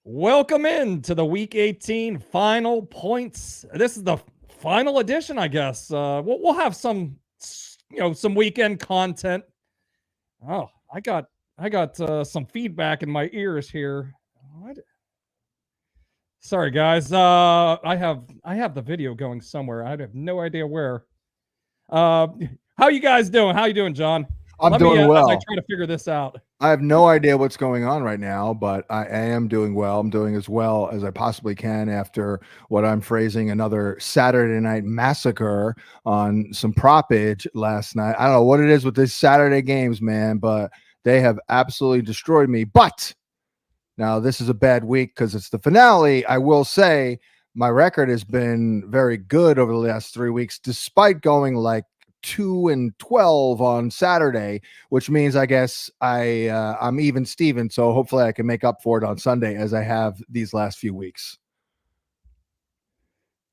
Welcome in to the Week 18 final points. This is the final edition, I guess. We'll have some weekend content. Oh, I got some feedback in my ears here. What? Sorry, guys. I have the video going somewhere. I have no idea where. How you guys doing? How you doing, John? I'm doing well. As I try to figure this out. I have no idea what's going on right now, but I am doing well. I'm doing as well as I possibly can after what I'm phrasing another Saturday night massacre on some propage last night. I don't know what it is with these Saturday games, man, but they have absolutely destroyed me. But now this is a bad week because it's the finale. I will say my record has been very good over the last 3 weeks, despite going like 2-12 on Saturday, which means I guess I'm even Steven. So hopefully I can make up for it on Sunday as I have these last few weeks.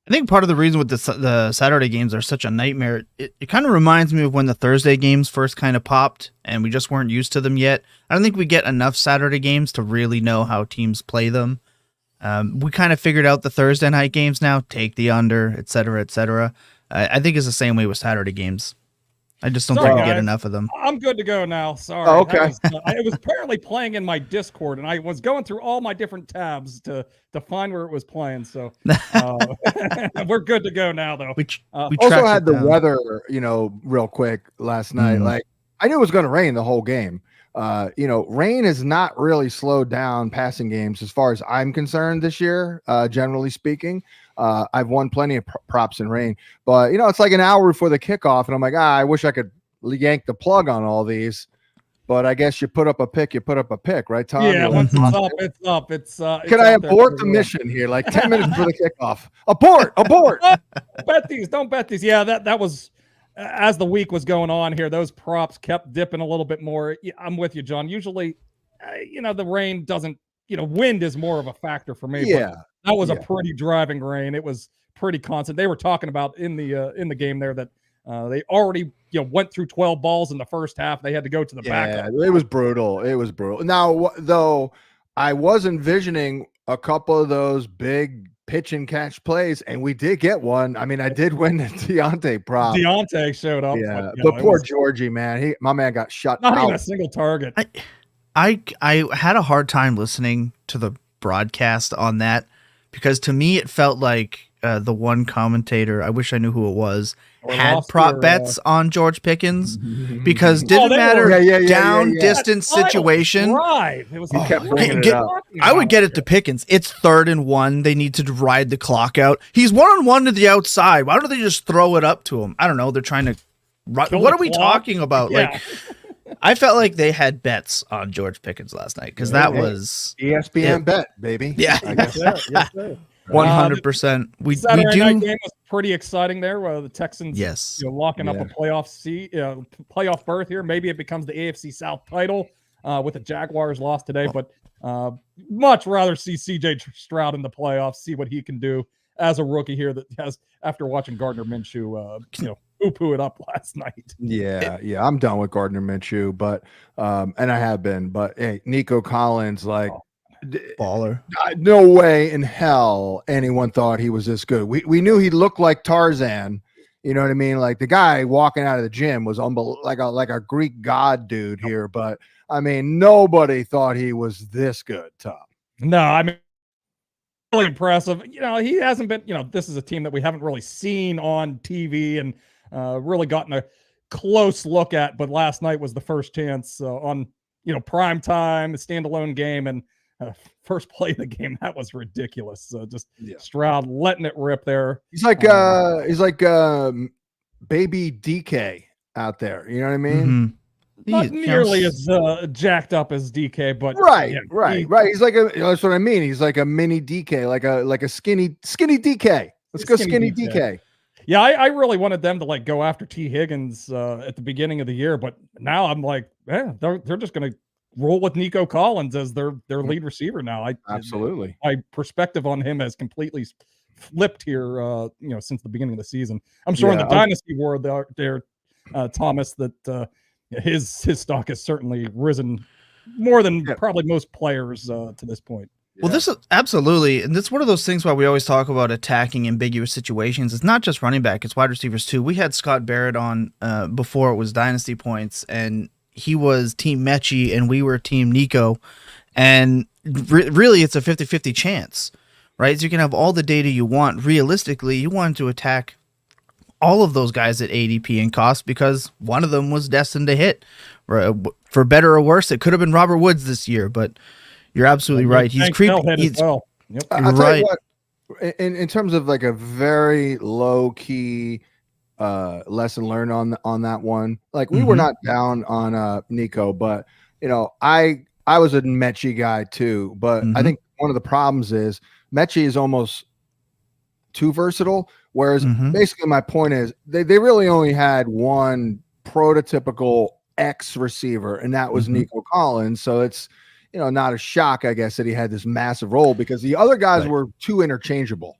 I think part of the reason with the Saturday games are such a nightmare, it kind of reminds me of when the Thursday games first kind of popped and we just weren't used to them yet. I don't think we get enough Saturday games to really know how teams play them. We kind of figured out the Thursday night games now, take the under, et cetera, et cetera. I think it's the same way with Saturday games. I just don't think we get enough of them. I'm good to go now. Sorry. Oh, okay. It was apparently playing in my Discord, and I was going through all my different tabs to find where it was playing. So we're good to go now, though. We also had the weather, real quick last night. Like I knew it was going to rain the whole game. Rain has not really slowed down passing games as far as I'm concerned this year, generally speaking. I've won plenty of props in rain, but it's like an hour before the kickoff, and I'm like, I wish I could yank the plug on all these. But I guess you put up a pick, right, Tom? Yeah, once it's up. Can I abort the mission here? Like 10 minutes before the kickoff. Abort! Don't bet these. Yeah, that was as the week was going on here. Those props kept dipping a little bit more. I'm with you, John. Usually, the rain doesn't. Wind is more of a factor for me. Yeah. But that was a pretty driving rain. It was pretty constant. They were talking about in the game there that they already went through 12 balls in the first half. They had to go to the backup. It was brutal. Now, though, I was envisioning a couple of those big pitch and catch plays, and we did get one. I mean, I did win the Deontay prop. Deontay showed up. Yeah, but poor Georgie, man. My man got shut out. Not even a single target. I had a hard time listening to the broadcast on that because to me it felt like the one commentator, I wish I knew who it was, had prop bets on George Pickens because didn't matter distance situation. Right. He kept bringing it up. I would get it to Pickens. It's 3rd and 1. They need to ride the clock out. He's 1-on-1 to the outside. Why don't they just throw it up to him? I don't know. They're trying to what are we talking about? Yeah. Like I felt like they had bets on George Pickens last night because that was ESPN bet, baby. Yeah, yes, sir. 100%. We Saturday do. Night game was pretty exciting there. Where the Texans, locking up a playoff berth here. Maybe it becomes the AFC South title with the Jaguars lost today, but much rather see CJ Stroud in the playoffs, see what he can do as a rookie here. That has after watching Gardner Minshew, poo it up last night. Yeah, I'm done with Gardner Minshew, but and I have been, but hey, Nico Collins, baller. No way in hell anyone thought he was this good. We knew he looked like Tarzan. You know what I mean? Like the guy walking out of the gym was like a Greek god dude here, but I mean nobody thought he was this good, Tom. No, I mean really impressive. He hasn't been. This is a team that we haven't really seen on TV and really gotten a close look at, but last night was the first chance on prime time, a standalone game, and first play of the game. That was ridiculous. Stroud letting it rip there. He's like baby DK out there. You know what I mean? Mm-hmm. Not nearly as jacked up as DK, but right. He's like that's what I mean. He's like a mini DK, like a skinny DK. Let's go skinny DK. Yeah, I really wanted them to go after T. Higgins at the beginning of the year, but now I'm like, they're just going to roll with Nico Collins as their lead receiver now. Absolutely. My perspective on him has completely flipped here, since the beginning of the season. I'm sure in the dynasty war there, Thomas, that his stock has certainly risen more than probably most players to this point. Well, this is absolutely, and it's one of those things why we always talk about attacking ambiguous situations. It's not just running back; it's wide receivers too. We had Scott Barrett on before it was Dynasty Points, and he was Team Mechie, and we were Team Nico, and really, it's a 50-50 chance, right? So you can have all the data you want. Realistically, you want to attack all of those guys at ADP and cost because one of them was destined to hit. For better or worse, it could have been Robert Woods this year, but. You're absolutely right. He's creepy. As well. Yep. I'll tell you what, in terms of like a very low key lesson learned on that one. Like we were not down on Nico, but I was a Mechie guy too. But I think one of the problems is Mechie is almost too versatile. Whereas basically my point is they really only had one prototypical X receiver, and that was Nico Collins. So it's not a shock, I guess, that he had this massive role because the other guys were too interchangeable.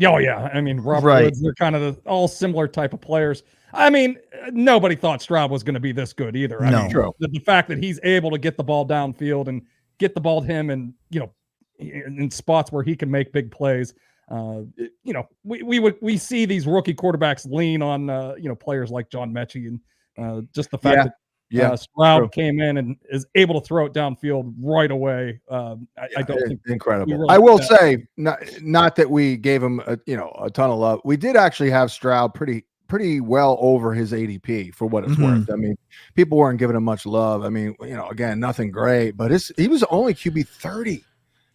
Oh, yeah. I mean, Robert Woods, they're kind of all similar type of players. I mean, nobody thought Stroud was going to be this good either. I mean, the fact that he's able to get the ball downfield and get the ball to him and, in spots where he can make big plays. We see these rookie quarterbacks lean on, players like John Mechie and just the fact that Stroud came in and is able to throw it downfield right away. I don't think incredible. Really I will say, not that we gave him a ton of love. We did actually have Stroud pretty well over his ADP for what it's worth. I mean, people weren't giving him much love. I mean, again, nothing great, but he was only QB 30.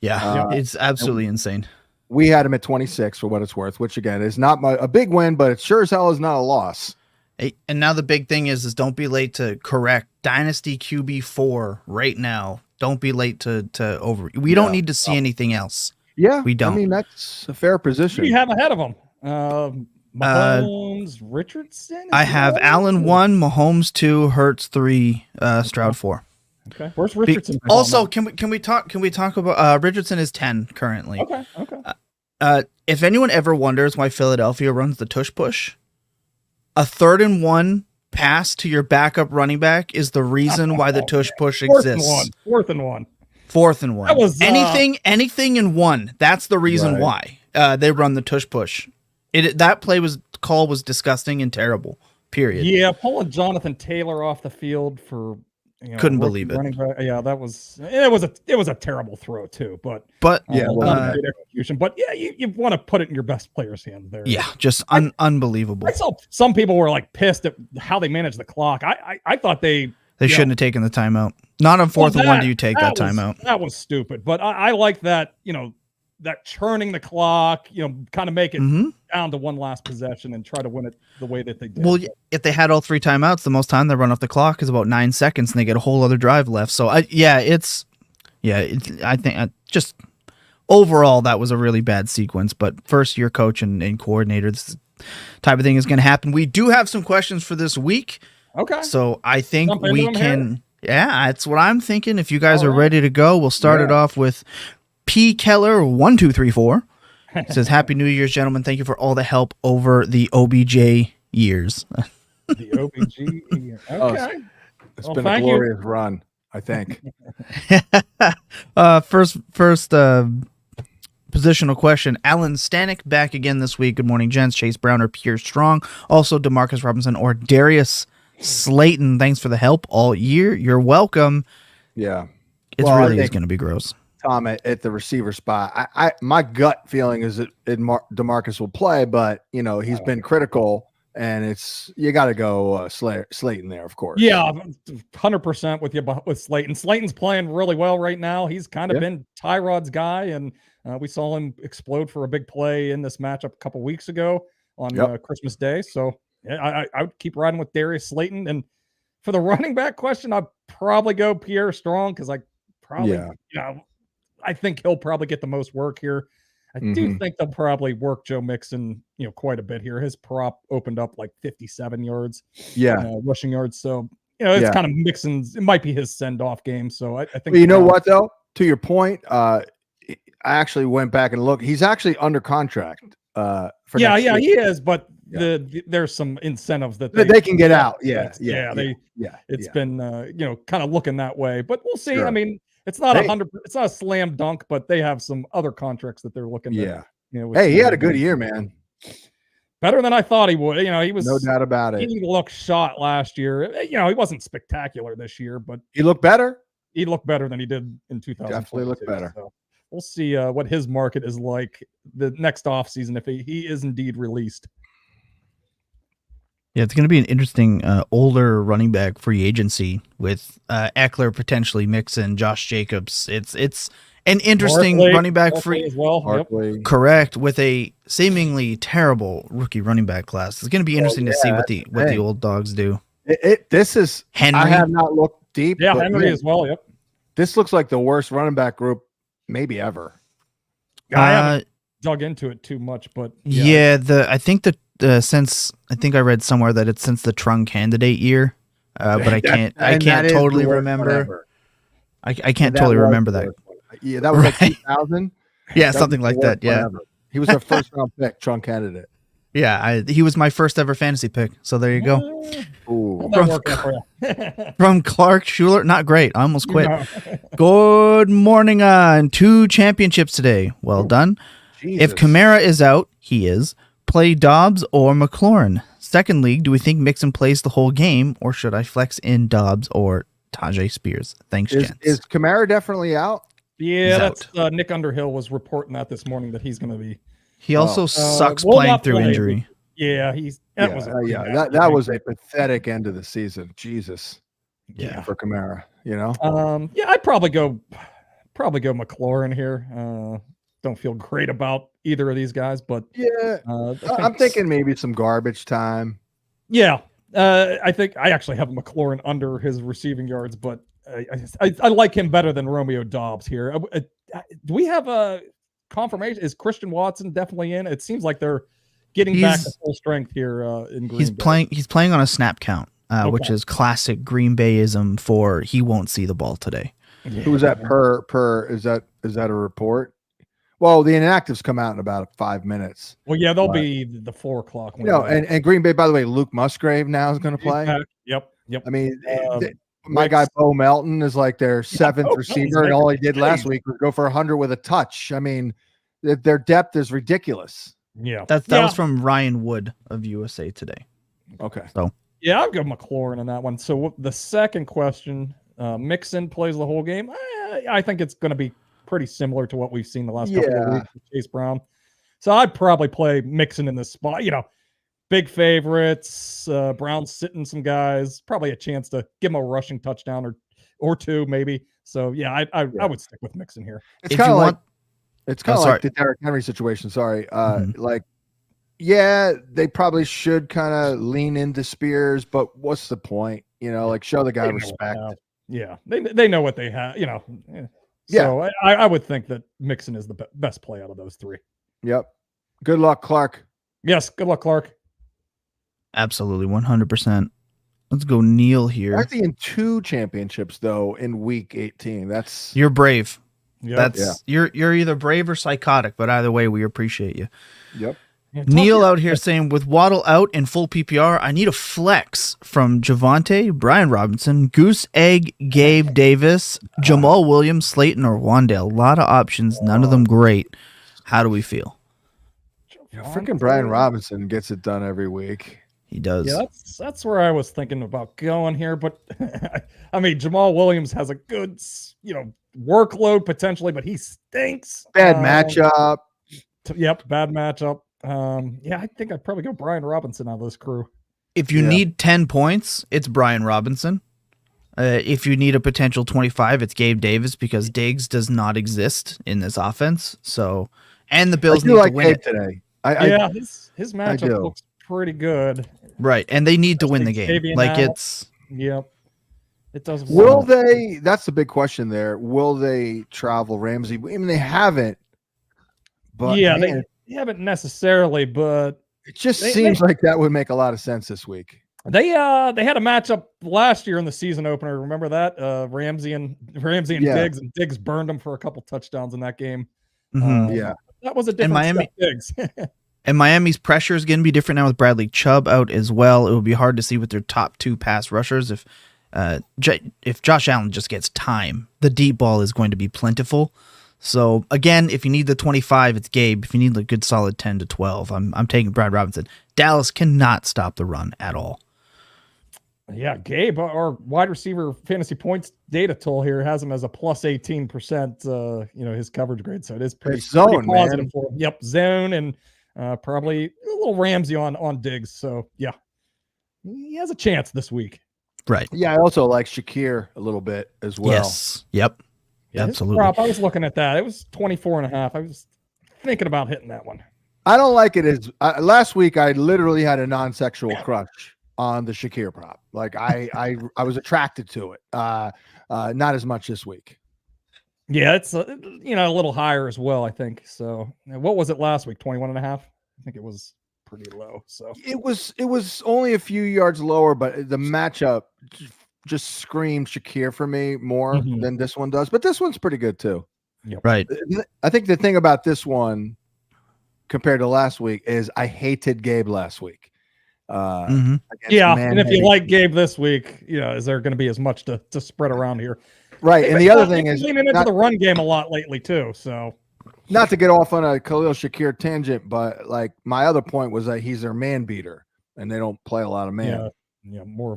Yeah, it's absolutely insane. We had him at 26 for what it's worth, which again is not a big win, but it sure as hell is not a loss. And now the big thing is don't be late to correct Dynasty QB4 right now. Don't be late to over. We don't need to see anything else. Yeah, we don't. I mean, that's a fair position. Who do you have ahead of him? Mahomes, Richardson. I have Allen 1, Mahomes 2, Hurts 3, Stroud 4. Okay, where's Richardson? Also, can we talk about Richardson is 10 currently. Okay. If anyone ever wonders why Philadelphia runs the tush push. A 3rd and 1 pass to your backup running back is the reason why the tush push exists. 4th and 1. 4th and 1. That was anything in 1. That's the reason why they run the tush push. That call was disgusting and terrible. Period. Yeah, pulling Jonathan Taylor off the field for couldn't believe it. Yeah, that was it was a terrible throw too. But not great execution. But yeah, you want to put it in your best player's hands there. Yeah, just unbelievable. I saw some people were like pissed at how they managed the clock. I thought they shouldn't have taken the timeout. Not on 4th and 1 do you take that timeout. That was stupid. But I like that, that churning the clock, kind of make it down to one last possession and try to win it the way that they did. Well, if they had all 3 timeouts, the most time they run off the clock is about 9 seconds, and they get a whole other drive left. So I think just overall that was a really bad sequence. But first year coach and coordinator, this type of thing is going to happen. We do have some questions for this week. Okay. So I think we can. Yeah, that's what I'm thinking. If you guys are ready to go, we'll start it off with P. Keller 1234. It says, Happy New Year's, gentlemen. Thank you for all the help over the OBJ years. The OBJ years. Okay. It's been a glorious run, I think. First positional question. Alan Stanek back again this week. Good morning, gents. Chase Brown or Pierre Strong. Also, Demarcus Robinson or Darius Slayton. Thanks for the help all year. You're welcome. Yeah. It's really is going to be gross. Tom at the receiver spot. My gut feeling is that DeMarcus will play, but he's been critical, and you got to go Slayton there, of course. Yeah, 100% with you with Slayton. Slayton's playing really well right now. He's kind of been Tyrod's guy, and we saw him explode for a big play in this matchup a couple weeks ago on Christmas Day. So I would keep riding with Darius Slayton. And for the running back question, I'd probably go Pierre Strong because I think he'll probably get the most work here. I do think they'll probably work Joe Mixon, quite a bit here. His prop opened up like 57 yards, rushing yards. So, it's kind of Mixon's. It might be his send-off game. So I think. But you know what though? To your point, I actually went back and looked. He's actually under contract. For he is. But there's some incentives that they can get out. It's been kind of looking that way. But we'll see. Sure. I mean. It's not Hey. 100. It's not a slam dunk, but they have some other contracts that they're looking. Yeah. To, Hey, he had a good year, man. Better than I thought he would. He was No doubt about it. He looked shot last year. He wasn't spectacular this year, but He looked better. He looked better than he did in 2000. Definitely looked better. So we'll see what his market is like the next offseason if he is indeed released. Yeah, it's going to be an interesting older running back free agency with Eckler, potentially Mixon, Josh Jacobs. It's an interesting running back free as well. Yep. Correct, with a seemingly terrible rookie running back class. It's going to be interesting to see what the old dogs do. This is Henry. I have not looked deep. Yeah, Henry as well. Yep. This looks like the worst running back group maybe ever. I haven't dug into it too much, but I think I read somewhere that it's since the Trung candidate year, but I can't totally remember. I can't totally remember that. Yeah, that was like 2000. Yeah, something like that. Yeah, he was a first round pick, Trunk candidate. Yeah, he was my first ever fantasy pick. So there you go. From Clark Schuler, not great. I almost quit. Good morning on 2 championships today. Well done. Jesus. If Kamara is out, he is. Play Dobbs or McLaurin. Second league, do we think Mixon plays the whole game, or should I flex in Dobbs or Tajay Spears? Thanks, gents. Is Kamara definitely out? Yeah, that's Nick Underhill was reporting that this morning that he's going to be. He also sucks playing through injury. Yeah, that was a pathetic end of the season. Jesus. Yeah, for Kamara, I'd probably go McLaurin here. Don't feel great about either of these guys, but I'm thinking maybe some garbage time. Yeah, I think I actually have McLaurin under his receiving yards, but I like him better than Romeo Dobbs here. Do we have a confirmation? Is Christian Watson definitely in? It seems like they're getting back to full strength here in Green Bay. He's playing on a snap count, which is classic Green Bayism for he won't see the ball today. Yeah. Who was that per? Is that a report? Well, the inactives come out in about 5 minutes. Well, yeah, they'll be the 4 o'clock. And Green Bay, by the way, Luke Musgrave now is going to play. Yep. I mean, my guy Bo Melton is like their 7th receiver, and all he did last week was go for 100 with a touch. I mean, their depth is ridiculous. Yeah, that was from Ryan Wood of USA Today. Okay, so yeah, I'll go McLaurin on that one. So the second question, Mixon plays the whole game. I think it's going to be pretty similar to what we've seen the last couple of weeks with Chase Brown. So I'd probably play Mixon in this spot. Big favorites. Brown's sitting some guys. Probably a chance to give him a rushing touchdown or 2 maybe. So yeah, I would stick with Mixon here. It's kind of like the Derrick Henry situation. Sorry, they probably should kind of lean into Spears, but what's the point? Show the guy respect. Yeah, they know what they have. So I would think that Mixon is the best play out of those 3. Yep. Good luck, Clark. Yes, good luck, Clark. Absolutely, 100%. Let's go Neil here. Actually, in 2 championships though in week 18. You're brave. Yep. You're either brave or psychotic, but either way, we appreciate you. Yep. Neil out here saying, with Waddle out in full PPR, I need a flex from Javonte, Brian Robinson, Goose Egg, Gabe Davis, Jamal Williams, Slayton, or Wandale. A lot of options, none of them great. How do we feel? Freaking Brian Robinson gets it done every week. He does. Yeah, that's where I was thinking about going here, but I mean, Jamal Williams has a good, workload potentially, but he stinks. Bad matchup. Bad matchup. I think I'd probably go Brian Robinson out of this crew. If you need 10 points, it's Brian Robinson. If you need a potential 25, it's Gabe Davis because Diggs does not exist in this offense. So, and the Bills need to win it today. His matchup looks pretty good. Right, and they need to win the game. It does. Will they? That's the big question there. Will they travel Ramsey? I mean, they haven't. But they haven't necessarily, but it just seems like that would make a lot of sense this week. They had a matchup last year in the season opener. Remember that? Ramsey and Diggs, and Diggs burned them for a couple touchdowns in that game. That was a different Diggs. And Miami's pressure is going to be different now with Bradley Chubb out as well. It will be hard to see with their top 2 pass rushers if if Josh Allen just gets time, the deep ball is going to be plentiful. So again, if you need the 25, it's Gabe. If you need a good solid 10 to 12, I'm taking Brad Robinson. Dallas cannot stop the run at all. Yeah, Gabe, our wide receiver fantasy points data tool here has him as a plus 18%. His coverage grade, so it is pretty zone, positive man. for him. Yep, zone and probably a little Ramsey on Diggs. So yeah, he has a chance this week. Right. Yeah, I also like Shakir a little bit as well. Yes. Yep. Yeah, absolutely. Prop, I was looking at that. It was 24.5. I was thinking about hitting that one. I don't like it as last week. I literally had a non-sexual crush on the Shakir prop. Like I was attracted to it. Not as much this week. Yeah, it's a little higher as well, I think. So what was it last week? 21.5? I think it was pretty low. So it was only a few yards lower, but the matchup just screamed Shakir for me more than this one does. But this one's pretty good too. Yep. Right. I think the thing about this one compared to last week is I hated Gabe last week. Yeah, and if you like Gabe this week, is there going to be as much to spread around here? Right, and the other thing is leaning into the run game a lot lately too. So, not to get off on a Khalil Shakir tangent, but like my other point was that he's their man beater, and they don't play a lot of man. Yeah, more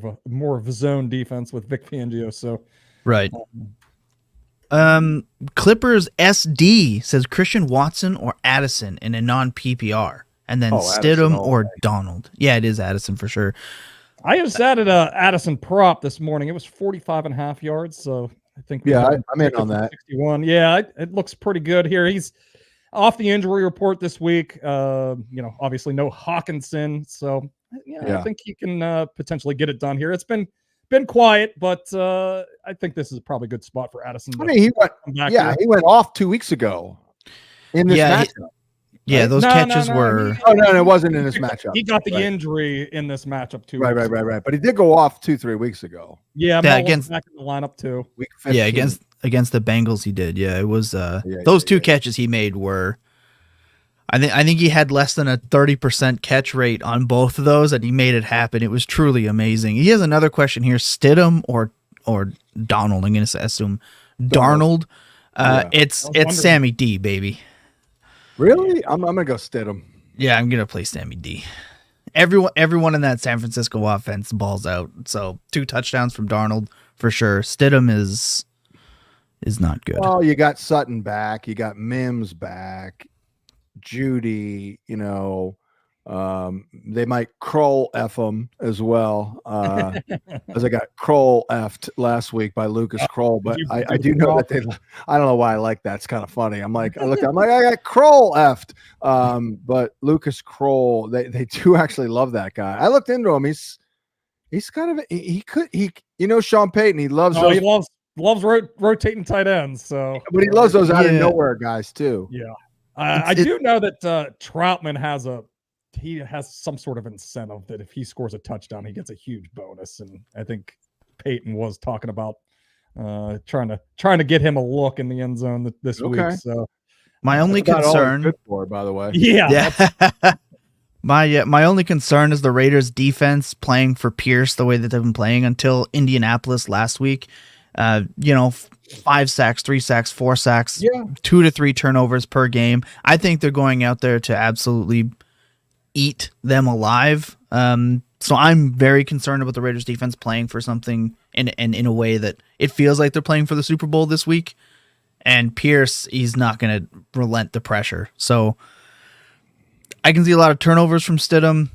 of a zone defense with Vic Fangio. So, right. Clippers SD says Christian Watson or Addison in a non PPR. And then Stidham or Donald. Yeah, it is Addison for sure. I just added a Addison prop this morning. It was 45.5 yards. So I think I'm in on that. 61. Yeah, it looks pretty good here. He's off the injury report this week. Obviously no Hawkinson. So I think he can potentially get it done here. It's been quiet, but I think this is probably a good spot for Addison. I mean, he went off 2 weeks ago in this matchup. Yeah, right? Those catches were. It wasn't in this matchup. He got the injury in this matchup too. Right. But he did go off 2-3 weeks ago. Yeah, against back in the lineup too. Yeah, against the Bengals he did. Yeah, it was those two catches he made were. I think he had less than a 30% catch rate on both of those, and he made it happen. It was truly amazing. He has another question here: Stidham or Donald? I'm going to assume Darnold. It's Sammy D, baby. Really? I'm gonna go Stidham. Yeah, I'm gonna play Sammy D. Everyone in that San Francisco offense balls out. So 2 touchdowns from Darnold for sure. Stidham is not good. Well, you got Sutton back, you got Mims back, Judy. They might Kroll F them as well. As I got Kroll F'd last week by Lucas Kroll, but I do know that I don't know why I like that. It's kind of funny. I'm like, I got Kroll F'd. But Lucas Kroll, they do actually love that guy. I looked into him. He's kind of Sean Payton. He loves he loves rotating tight ends. So, but he loves those out of nowhere guys too. Yeah, I do know that Troutman has some sort of incentive that if he scores a touchdown, he gets a huge bonus. And I think Peyton was talking about trying to get him a look in the end zone this week. So my only concern, good for, by the way, my only concern is the Raiders defense playing for Pierce the way that they've been playing until Indianapolis last week. 5 sacks, 3 sacks, 4 sacks, 2 to 3 turnovers per game. I think they're going out there to absolutely eat them alive. So I'm very concerned about the Raiders defense playing for something in a way that it feels like they're playing for the Super Bowl this week. And Pierce, he's not going to relent the pressure. So I can see a lot of turnovers from Stidham.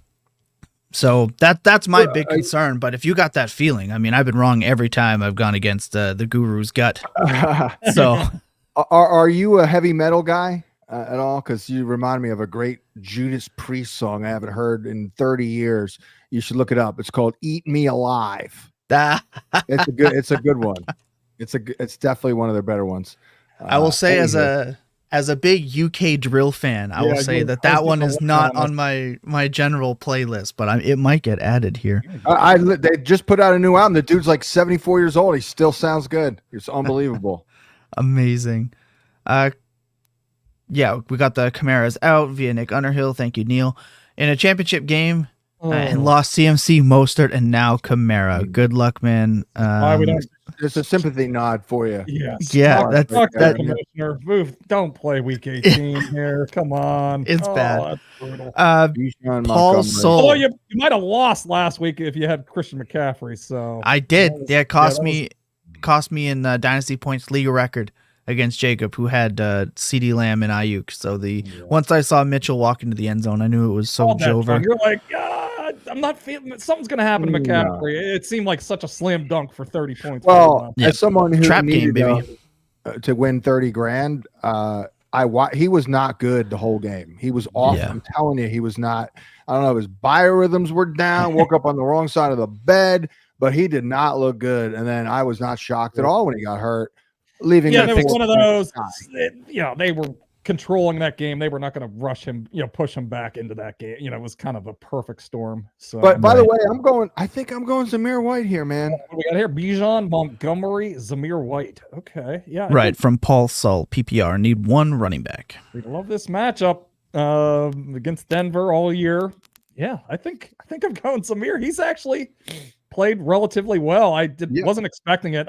So that's my big concern. But if you got that feeling, I mean, I've been wrong every time I've gone against the guru's gut. So are you a heavy metal guy? At all, because you remind me of a great Judas Priest song I haven't heard in 30 years. You should look it up. It's called "Eat Me Alive." It's a good one. It's definitely one of their better ones. I will say as a big UK drill fan, I will say that one is not on my general playlist, but it might get added here. They just put out a new album. The dude's like 74 years old. He still sounds good. It's unbelievable. Amazing. Yeah, we got the Camaras out via Nick Underhill. Thank you, Neil. In a championship game, And lost CMC, Mostert, and now Kamara. Good luck, man. Why we don't? There's a sympathy nod for you. Yes. Yeah, Talk that's to the that. commissioner. Move. Don't play week 18 here. Come on. It's bad. That's brutal. Bijan Paul Montgomery. Sol. Although you might have lost last week if you had Christian McCaffrey. So I did. that was- Yeah, it cost that was- me in Dynasty Points league record against Jacob, who had CeeDee Lamb and Ayuk. So once I saw Mitchell walk into the end zone, I knew it was so all that over. time. You're like, I'm not feeling something's going to happen to McCaffrey. It seemed like such a slam dunk for 30 points. Well, Yeah. as someone who Trap needed game, baby. to win 30 grand, he was not good the whole game. He was off. Yeah. I'm telling you, he was not. I don't know. His biorhythms were down. Woke up on the wrong side of the bed, but he did not look good. And then I was not shocked at all when he got hurt, leaving. Yeah, me it was thinking- one of those. They were controlling that game. They were not going to rush him, push him back into that game. It was kind of a perfect storm. So, But by the way, I think I'm going Zamir White here, man. what do we got here? Bijan, Montgomery, Zamir White. Okay, yeah, Right, from Paul Sol, PPR. Need one running back. We love this matchup against Denver all year. Yeah, I think I'm going Zamir. He's actually played relatively well. Wasn't expecting it.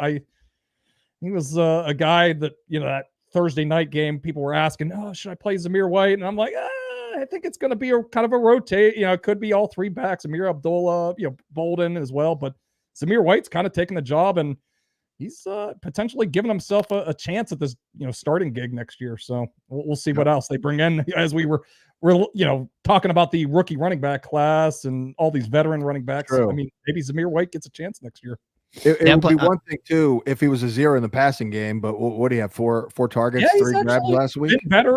He was a guy that that Thursday night game, people were asking, "Oh, should I play Zamir White?" And I'm like, I think it's going to be a kind of a rotate. It could be all three backs, Amir Abdullah, Bolden as well. But Zamir White's kind of taking the job, and he's potentially giving himself a chance at this, starting gig next year. So we'll see what else they bring in as we're talking about the rookie running back class and all these veteran running backs. True. I mean, maybe Zamir White gets a chance next year. It would be one thing too if he was a zero in the passing game, but what do you have? Four targets, Yeah, 3 grabs last week. Been better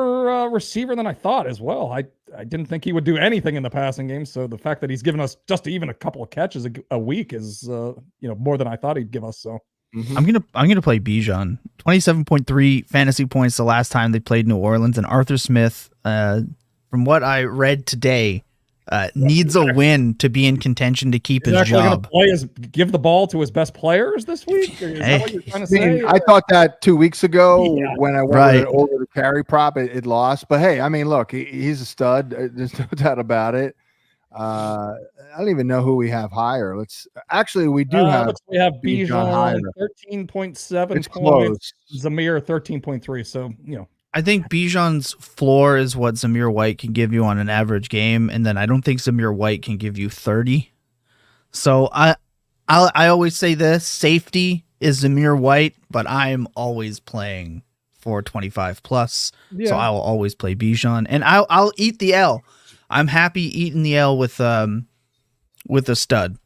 receiver than I thought as well. I didn't think he would do anything in the passing game. So the fact that he's given us just even a couple of catches a week is more than I thought he'd give us. So Mhm. I'm gonna play Bijan. 27.3 fantasy points the last time they played New Orleans, and Arthur Smith, from what I read today, needs a win to be in contention to keep his job. Give the ball to his best players this week? Is that what you're trying to say? I thought that 2 weeks ago when I went Right. with an over the carry prop, it lost. But hey, I mean, look, he's a stud. There's no doubt about it. I don't even know who we have higher. We do have. We have Bijan higher. Bijan 13.7 It's points. close. Zamir 13.3. So I think Bijan's floor is what Zamir White can give you on an average game, and then I don't think Zamir White can give you 30. So I always say this: safety is Zamir White, but I'm always playing for 25 plus. Yeah. So I will always play Bijan, and I'll eat the L. I'm happy eating the L with a stud.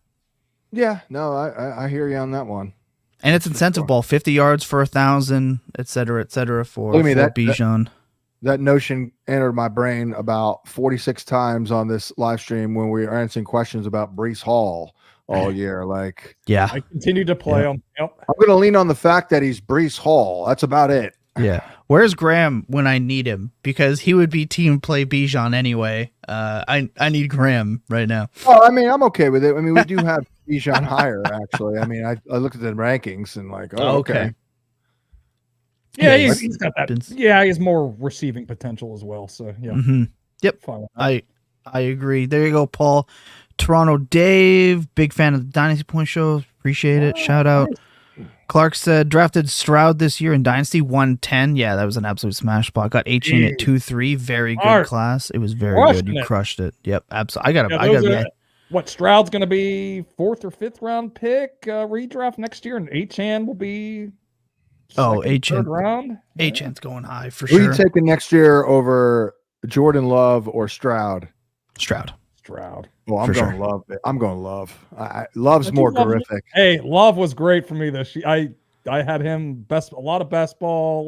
Yeah, no, I hear you on that one. And it's incentive ball, 50 yards for 1,000, et cetera for Look at me, that- Bijan. That notion entered my brain about 46 times on this live stream when we were answering questions about Breece Hall all year. Like, Yeah, I continue to play him. Yep. I'm going to lean on the fact that he's Breece Hall. That's about it. yeah. Where's Graham when I need him? Because he would be team play Bijan anyway. I need Graham right now. Oh, I mean, I'm okay with it. I mean, we do have Bijan higher, actually. I mean, I looked at the rankings and like, okay. Yeah, Yeah, he's got that. Vince. Yeah, he has more receiving potential as well. So yeah, Mm-hmm. Yep. fine with that. I agree. There you go, Paul. Toronto Dave, big fan of the Dynasty Point Show. Appreciate it. Shout out. Clark said drafted Stroud this year in Dynasty 110. Yeah, that was an absolute smash spot. Got H-Chain at 2-3. Very good Mark. class. It was very Crushing good. You it. crushed it. Yep, absolutely. I Yeah, gotta those be. are- what Stroud's going to be 4th or 5th round pick redraft next year, and H-Chan will be H-Chan. 3rd round. H-Chain's going high for Who are sure. you taking next year over Jordan Love or Stroud? Stroud. Stroud. Well, I'm For going sure. Love. I'm going Love. Love's Don't more you love horrific. Hey, Love was great for me this year. I had him a lot of best ball, a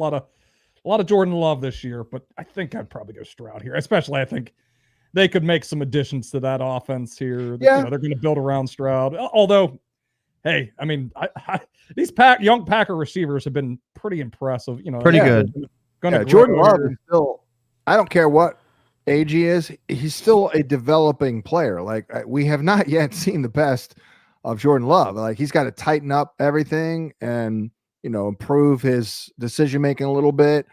lot of Jordan Love this year, but I think I'd probably go Stroud here. Especially, I think they could make some additions to that offense here. Yeah. They're going to build around Stroud. Although, hey, I mean, these young Packer receivers have been pretty impressive. Pretty Yeah. good. Gonna Jordan grow Love here. is still. I don't care what age he is. He's still a developing player. Like we have not yet seen the best of Jordan Love. Like he's got to tighten up everything and improve his decision making a little bit.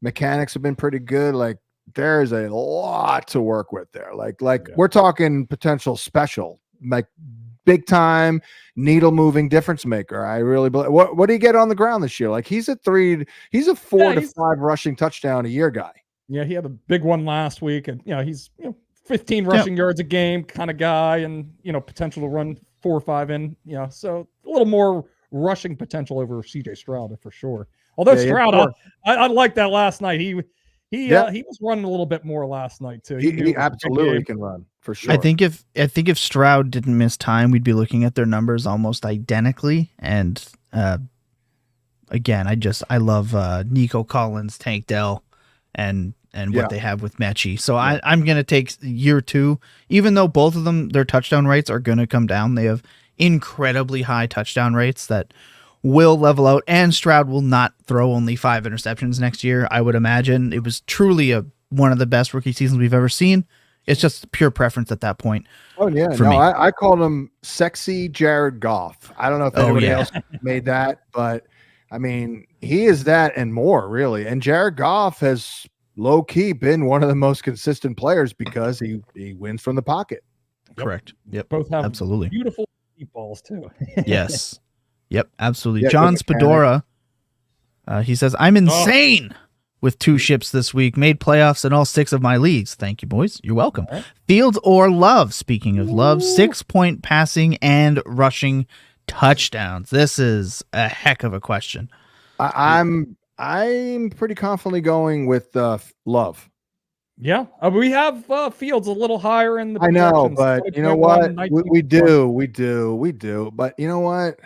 Mechanics have been pretty good. Like there's a lot to work with there. Like Yeah. we're talking potential special, like big time needle moving difference maker. I really believe. What do you get on the ground this year? Like he's a 4 to 5 rushing touchdown a year guy. Yeah, he had a big one last week, and he's 15 rushing yards a game kind of guy, and potential to run 4 or 5 in. So a little more rushing potential over CJ Stroud for sure. Although Stroud, I liked that last night. He was running a little bit more last night too. He absolutely can run for sure. I think if Stroud didn't miss time, we'd be looking at their numbers almost identically. And again, I love Nico Collins, Tank Dell, and what they have with Mechie. So I'm going to take year 2, even though both of them, their touchdown rates are going to come down. They have incredibly high touchdown rates that will level out, and Stroud will not throw only 5 interceptions next year. I would imagine it was truly one of the best rookie seasons we've ever seen. It's just pure preference at that point. Oh yeah, I called him sexy Jared Goff. I don't know if anybody else made that, but I mean, he is that and more really. And Jared Goff has low key been one of the most consistent players because he wins from the pocket. Correct. Yep. Both have absolutely beautiful deep balls too. Yes. Yep. Absolutely. Yeah, John Spadora. He says, "I'm insane with 2 ships this week. Made playoffs in all 6 of my leagues. Thank you, boys. You're welcome. Right. Fields or Love? Speaking of Love, 6-point passing and rushing touchdowns. This is a heck of a question. I'm pretty confidently going with Love. Yeah, we have Fields a little higher in the. I know, but you know what? We do. But you know what?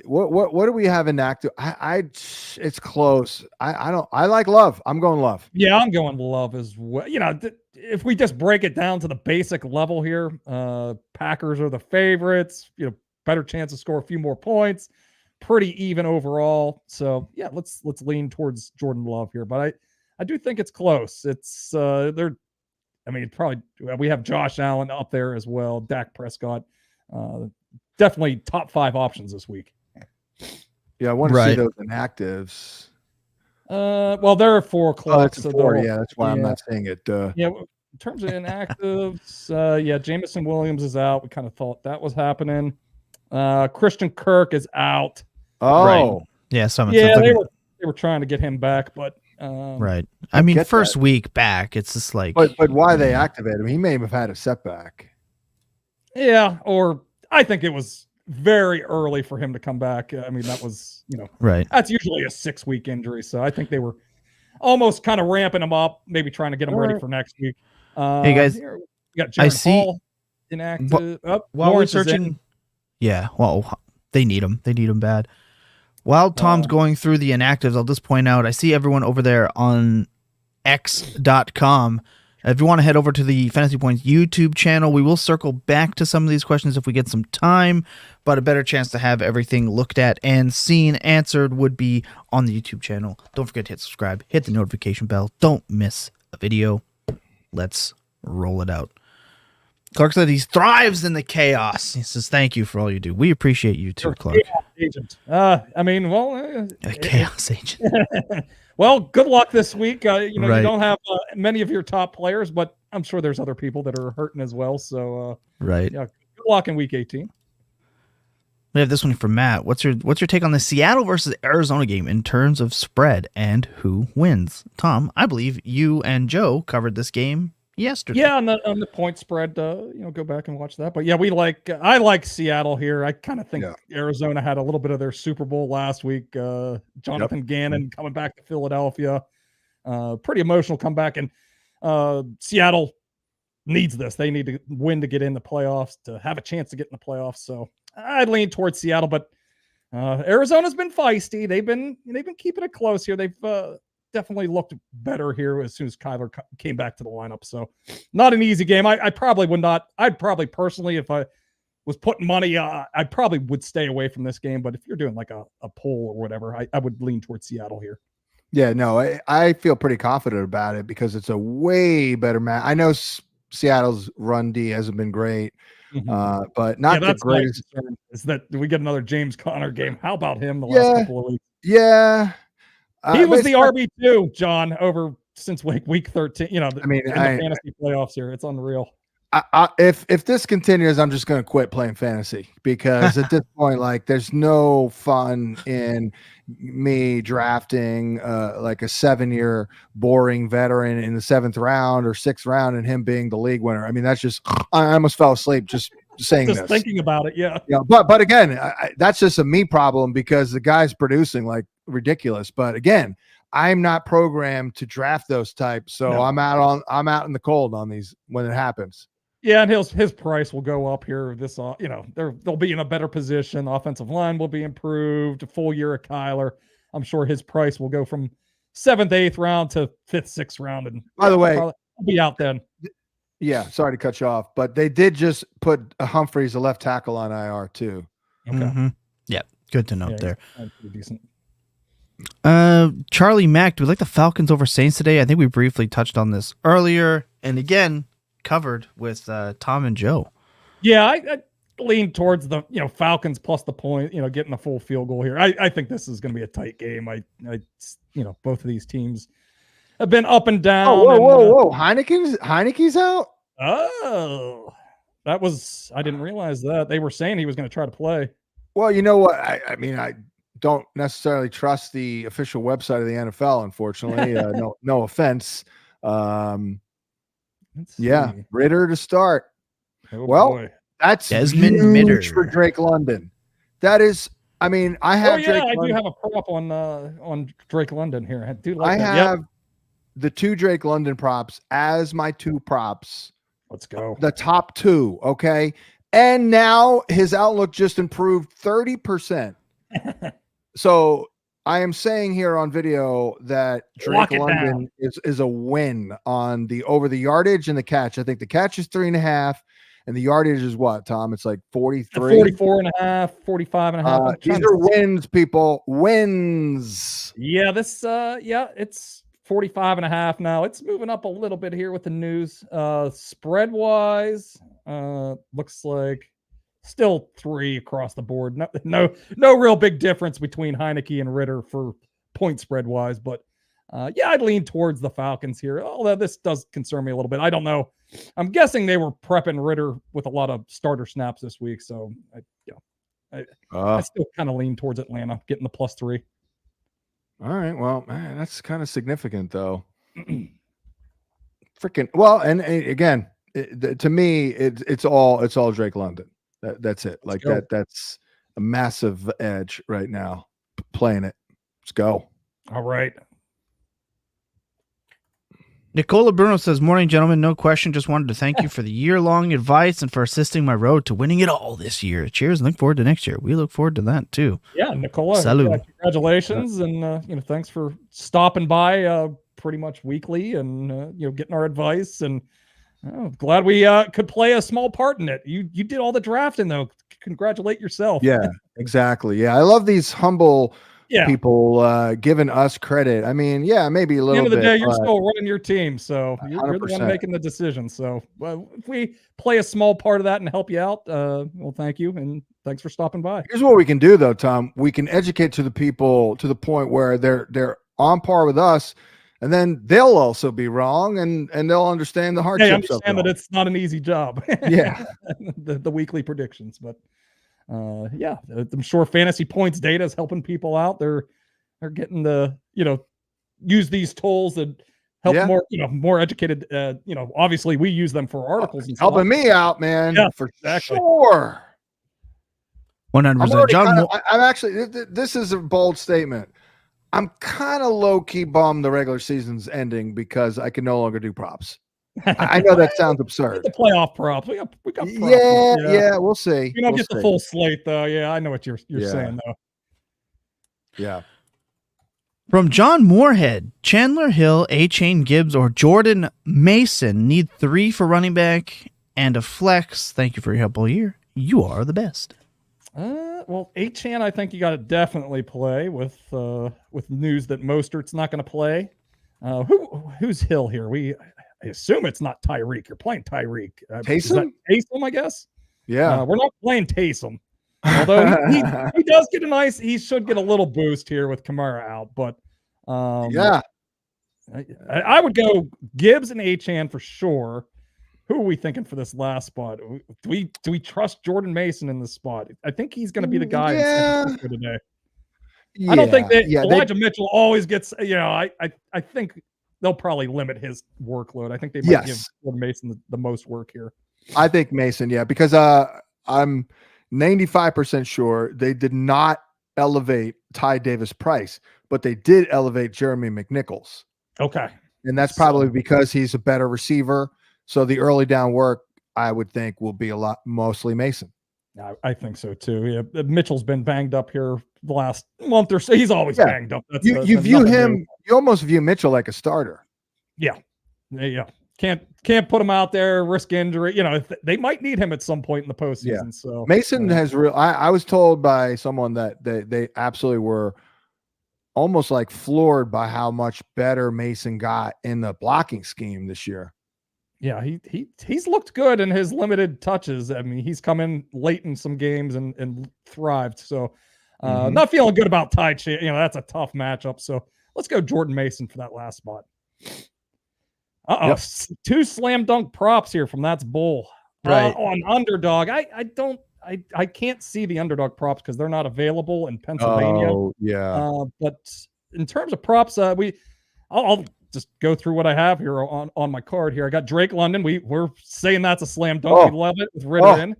What do we have in active? It's close. I like Love. I'm going Love. Yeah, I'm going Love as well. If we just break it down to the basic level here, Packers are the favorites. Better chance to score a few more points. Pretty even overall. So yeah, let's lean towards Jordan Love here. But I do think it's close. It's they're. I mean, probably we have Josh Allen up there as well. Dak Prescott. Definitely top 5 options this week. Yeah, I want to see those inactives. Well, there are 4 o'clock. Oh, that's 4. Yeah, that's why I'm not saying it. Yeah, in terms of inactives, Jamison Williams is out. We kind of thought that was happening. Christian Kirk is out. Oh, yeah. They were trying to get him back, but right. I mean, first week back, it's just like. But why they activate him? He may have had a setback. Yeah, or I think it was very early for him to come back. I mean, that was, right. That's usually a 6-week injury. So I think they were almost kind of ramping him up, maybe trying to get him ready for next week. Hey guys, we got Jaron Hall inactive. While we're searching, well, they need him. They need him bad. While Tom's going through the inactives, I'll just point out, I see everyone over there on x.com. If you want to head over to the Fantasy Points YouTube channel, we will circle back to some of these questions if we get some time, but a better chance to have everything looked at and seen, answered would be on the YouTube channel. Don't forget to hit subscribe, hit the notification bell. Don't miss a video. Let's roll it out. Clark said he thrives in the chaos. He says, thank you for all you do. We appreciate you too, Clark. Chaos agent. I mean, well, a chaos agent. Well, good luck this week. You don't have many of your top players, but I'm sure there's other people that are hurting as well. So, yeah, good luck in week 18. We have this one from Matt. What's your take on the Seattle versus Arizona game in terms of spread and who wins? Tom, I believe you and Joe covered this game yesterday. Yeah, on the point spread, go back and watch that. But yeah, I like Seattle here. I kind of think Arizona had a little bit of their Super Bowl last week. Jonathan Gannon coming back to Philadelphia. Pretty emotional comeback. And Seattle needs this. They need to win to get in the playoffs, to have a chance to get in the playoffs. So I'd lean towards Seattle, but Arizona's been feisty. They've been keeping it close here. They've definitely looked better here as soon as Kyler came back to the lineup. So not an easy game. I'd probably personally, if I was putting money, I probably would stay away from this game. But if you're doing like a poll or whatever, I would lean towards Seattle here. Yeah, no, I feel pretty confident about it because it's a way better match. I know Seattle's run D hasn't been great, but not the greatest. Is that we get another James Conner game? How about him the last couple of weeks? Yeah. He was the RB2, John, over since week 13. You know, I mean, in the fantasy playoffs here, it's unreal. If this continues, I'm just going to quit playing fantasy because at this point, like, there's no fun in me drafting like a 7-year boring veteran in the 7th round or 6th round and him being the league winner. I mean, that's just I almost fell asleep just saying Just this. thinking about it, yeah. Yeah, but again, that's just a me problem because the guy's producing like ridiculous. But again, I'm not programmed to draft those types, so No. I'm out in the cold on these when it happens. Yeah, and his price will go up here. This, you know, they'll be in a better position. The offensive line will be improved. A full year of Kyler, I'm sure his price will go from 7th, 8th round to 5th, 6th round. And By the way, I'll be out then. Yeah, sorry to cut you off, but they did just put Humphreys, a left tackle, on IR too. Okay. Yeah, good to note there. Pretty decent. Charlie Mack, do we like the Falcons over Saints today? I think we briefly touched on this earlier, and again covered with Tom and Joe. Yeah, I lean towards the Falcons plus the point. Getting a full field goal here. I think this is going to be a tight game. Both of these teams have been up and down. Oh, whoa! Heineke's out. Oh, I didn't realize that. They were saying he was going to try to play. Well, you know what? I mean, I don't necessarily trust the official website of the NFL, unfortunately. No offense. Yeah, Ritter to start. Oh, well, boy. That's Desmond huge Ritter for Drake London. That is, I mean, I have. I do have a prop on Drake London here. I do like I that. have the 2 Drake London props as my 2 props. Let's go. The top 2, okay? And now his outlook just improved 30%. So I am saying here on video that Drake London is a win on the over the yardage and the catch. I think the catch is 3.5 and the yardage is what, Tom? It's like 43. 44.5, 45.5. These are wins, people. Wins. Yeah, this it's 45.5 now. It's moving up a little bit here with the news. Spread wise, looks like still 3 across the board. No real big difference between Heineke and Ritter for point spread wise, but I'd lean towards the Falcons here. Although this does concern me a little bit. I don't know. I'm guessing they were prepping Ritter with a lot of starter snaps this week, so I still kind of lean towards Atlanta getting the +3. All right, well, man, that's kind of significant though. Freaking well, and again, to me, it's all Drake London. That's it. Like that's a massive edge right now. Playing it. Let's go. All right. Nicola Bruno says, "Morning, gentlemen. No question. Just wanted to thank you for the year-long advice and for assisting my road to winning it all this year. Cheers and look forward to next year." We look forward to that too. Yeah, Nicola. Salud. Congratulations, and thanks for stopping by pretty much weekly and getting our advice. And glad we could play a small part in it. You did all the drafting though. Congratulate yourself. Yeah, exactly. Yeah, I love these humble people giving us credit. I mean, maybe a little bit. At the end of the day, you're still running your team, so you're the one making the decision. So if we play a small part of that and help you out, well, thank you, and thanks for stopping by. Here's what we can do, though, Tom. We can educate to the people to the point where they're on par with us, and then they'll also be wrong, and they'll understand the hardships. I understand that it's not an easy job. Yeah, the weekly predictions, but. I'm sure fantasy points data is helping people out. They're getting the use these tools and help more educated. Obviously we use them for articles and helping stuff. Me out, man. Yeah, for exactly. Sure. 100%. I'm actually. This is a bold statement. I'm kind of low key bummed the regular season's ending because I can no longer do props. I know that sounds absurd. The playoff props. We got props. Yeah, we'll see. You don't get the full slate though. Yeah, I know what you're saying though. Yeah. From John Moorhead, Chandler Hill, A-Chain Gibbs, or Jordan Mason need 3 for running back and a flex. Thank you for your help all year. You are the best. Well, A-Chan, I think you got to definitely play with news that Mostert's not going to play. Who's Hill here? I assume it's not Tyreek. You're playing Tyreek. Taysom? Taysom, I guess. Yeah. We're not playing Taysom. Although he does get he should get a little boost here with Kamara out. But I would go Gibbs and Achane for sure. Who are we thinking for this last spot? Do we trust Jordan Mason in this spot? I think he's going to be the guy in San Francisco today. I don't think that Elijah Mitchell always gets. I think they'll probably limit his workload. I think they might give Jordan Mason the most work here. I think Mason, because I'm 95% sure they did not elevate Ty Davis Price, but they did elevate Jeremy McNichols. Okay. And that's probably because he's a better receiver. So the early down work, I would think, will be mostly Mason. I think so too. Yeah, Mitchell's been banged up here the last month or so. He's always banged up. You view him. You almost view Mitchell like a starter. Yeah. Can't put him out there, risk injury. They might need him at some point in the postseason. Yeah. So Mason has real. I was told by someone that they absolutely were almost like floored by how much better Mason got in the blocking scheme this year. Yeah, he's looked good in his limited touches. I mean, he's come in late in some games and thrived. So not feeling good about Ty Chan. That's a tough matchup. So let's go Jordan Mason for that last spot. Yep. 2 slam dunk props here from That's Bull. Right. On underdog. I can't see the underdog props because they're not available in Pennsylvania. Oh, yeah. But in terms of props, I'll just go through what I have here on my card here. I got Drake London. We're saying that's a slam dunk. We love it with Ritter in.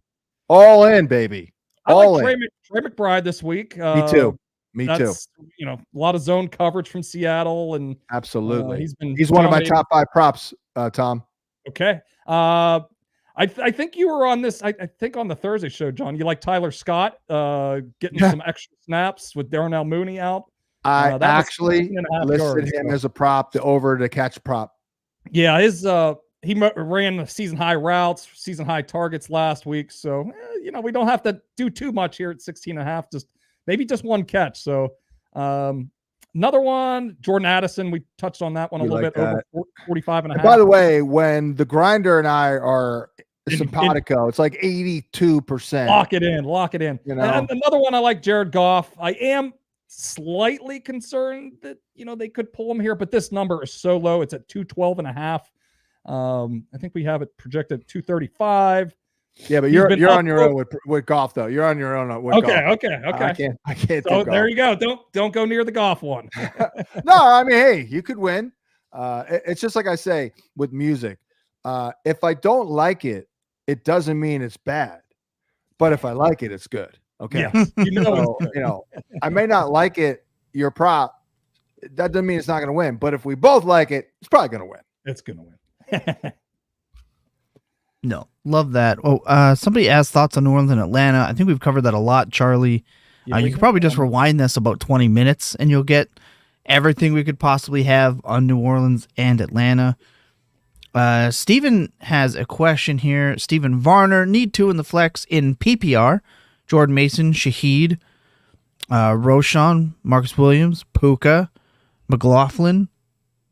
All in, baby. I like Trey McBride this week. Me too. A lot of zone coverage from Seattle, and absolutely, he's one of my top 5 props, Tom. Okay. I think you were on this. I think on the Thursday show, John. You like Tyler Scott getting some extra snaps with Darnell Mooney out. I actually listed him as a prop, the over to catch prop. Yeah, he ran season high routes, season high targets last week. So, we don't have to do too much here at 16.5. Maybe just one catch. So, another one, Jordan Addison. We touched on that one a little bit over 45.5. By the way, when the grinder and I are simpatico, it's like 82%. Lock it in. And another one I like, Jared Goff. I am slightly concerned that they could pull him here, but this number is so low. It's at 212.5. I think we have it projected 235. Yeah, but you're on your own with Goff, though. You're on your own with Goff. Okay. I can't. So there you go. Don't go near the Goff one. No, I mean, hey, you could win. It's just like I say with music. If I don't like it, it doesn't mean it's bad. But if I like it, it's good. Okay. Yes. I may not like it, your prop. That doesn't mean it's not going to win. But if we both like it, it's probably going to win. It's going to win. No, love that. Oh, somebody asked thoughts on New Orleans and Atlanta. I think we've covered that a lot, Charlie. You could probably just rewind this about 20 minutes and you'll get everything we could possibly have on New Orleans and Atlanta. Steven has a question here. Steven Varner, need 2 in the flex in PPR. Jordan Mason, Shaheed, Roshan, Marcus Williams, Puka, McLaughlin,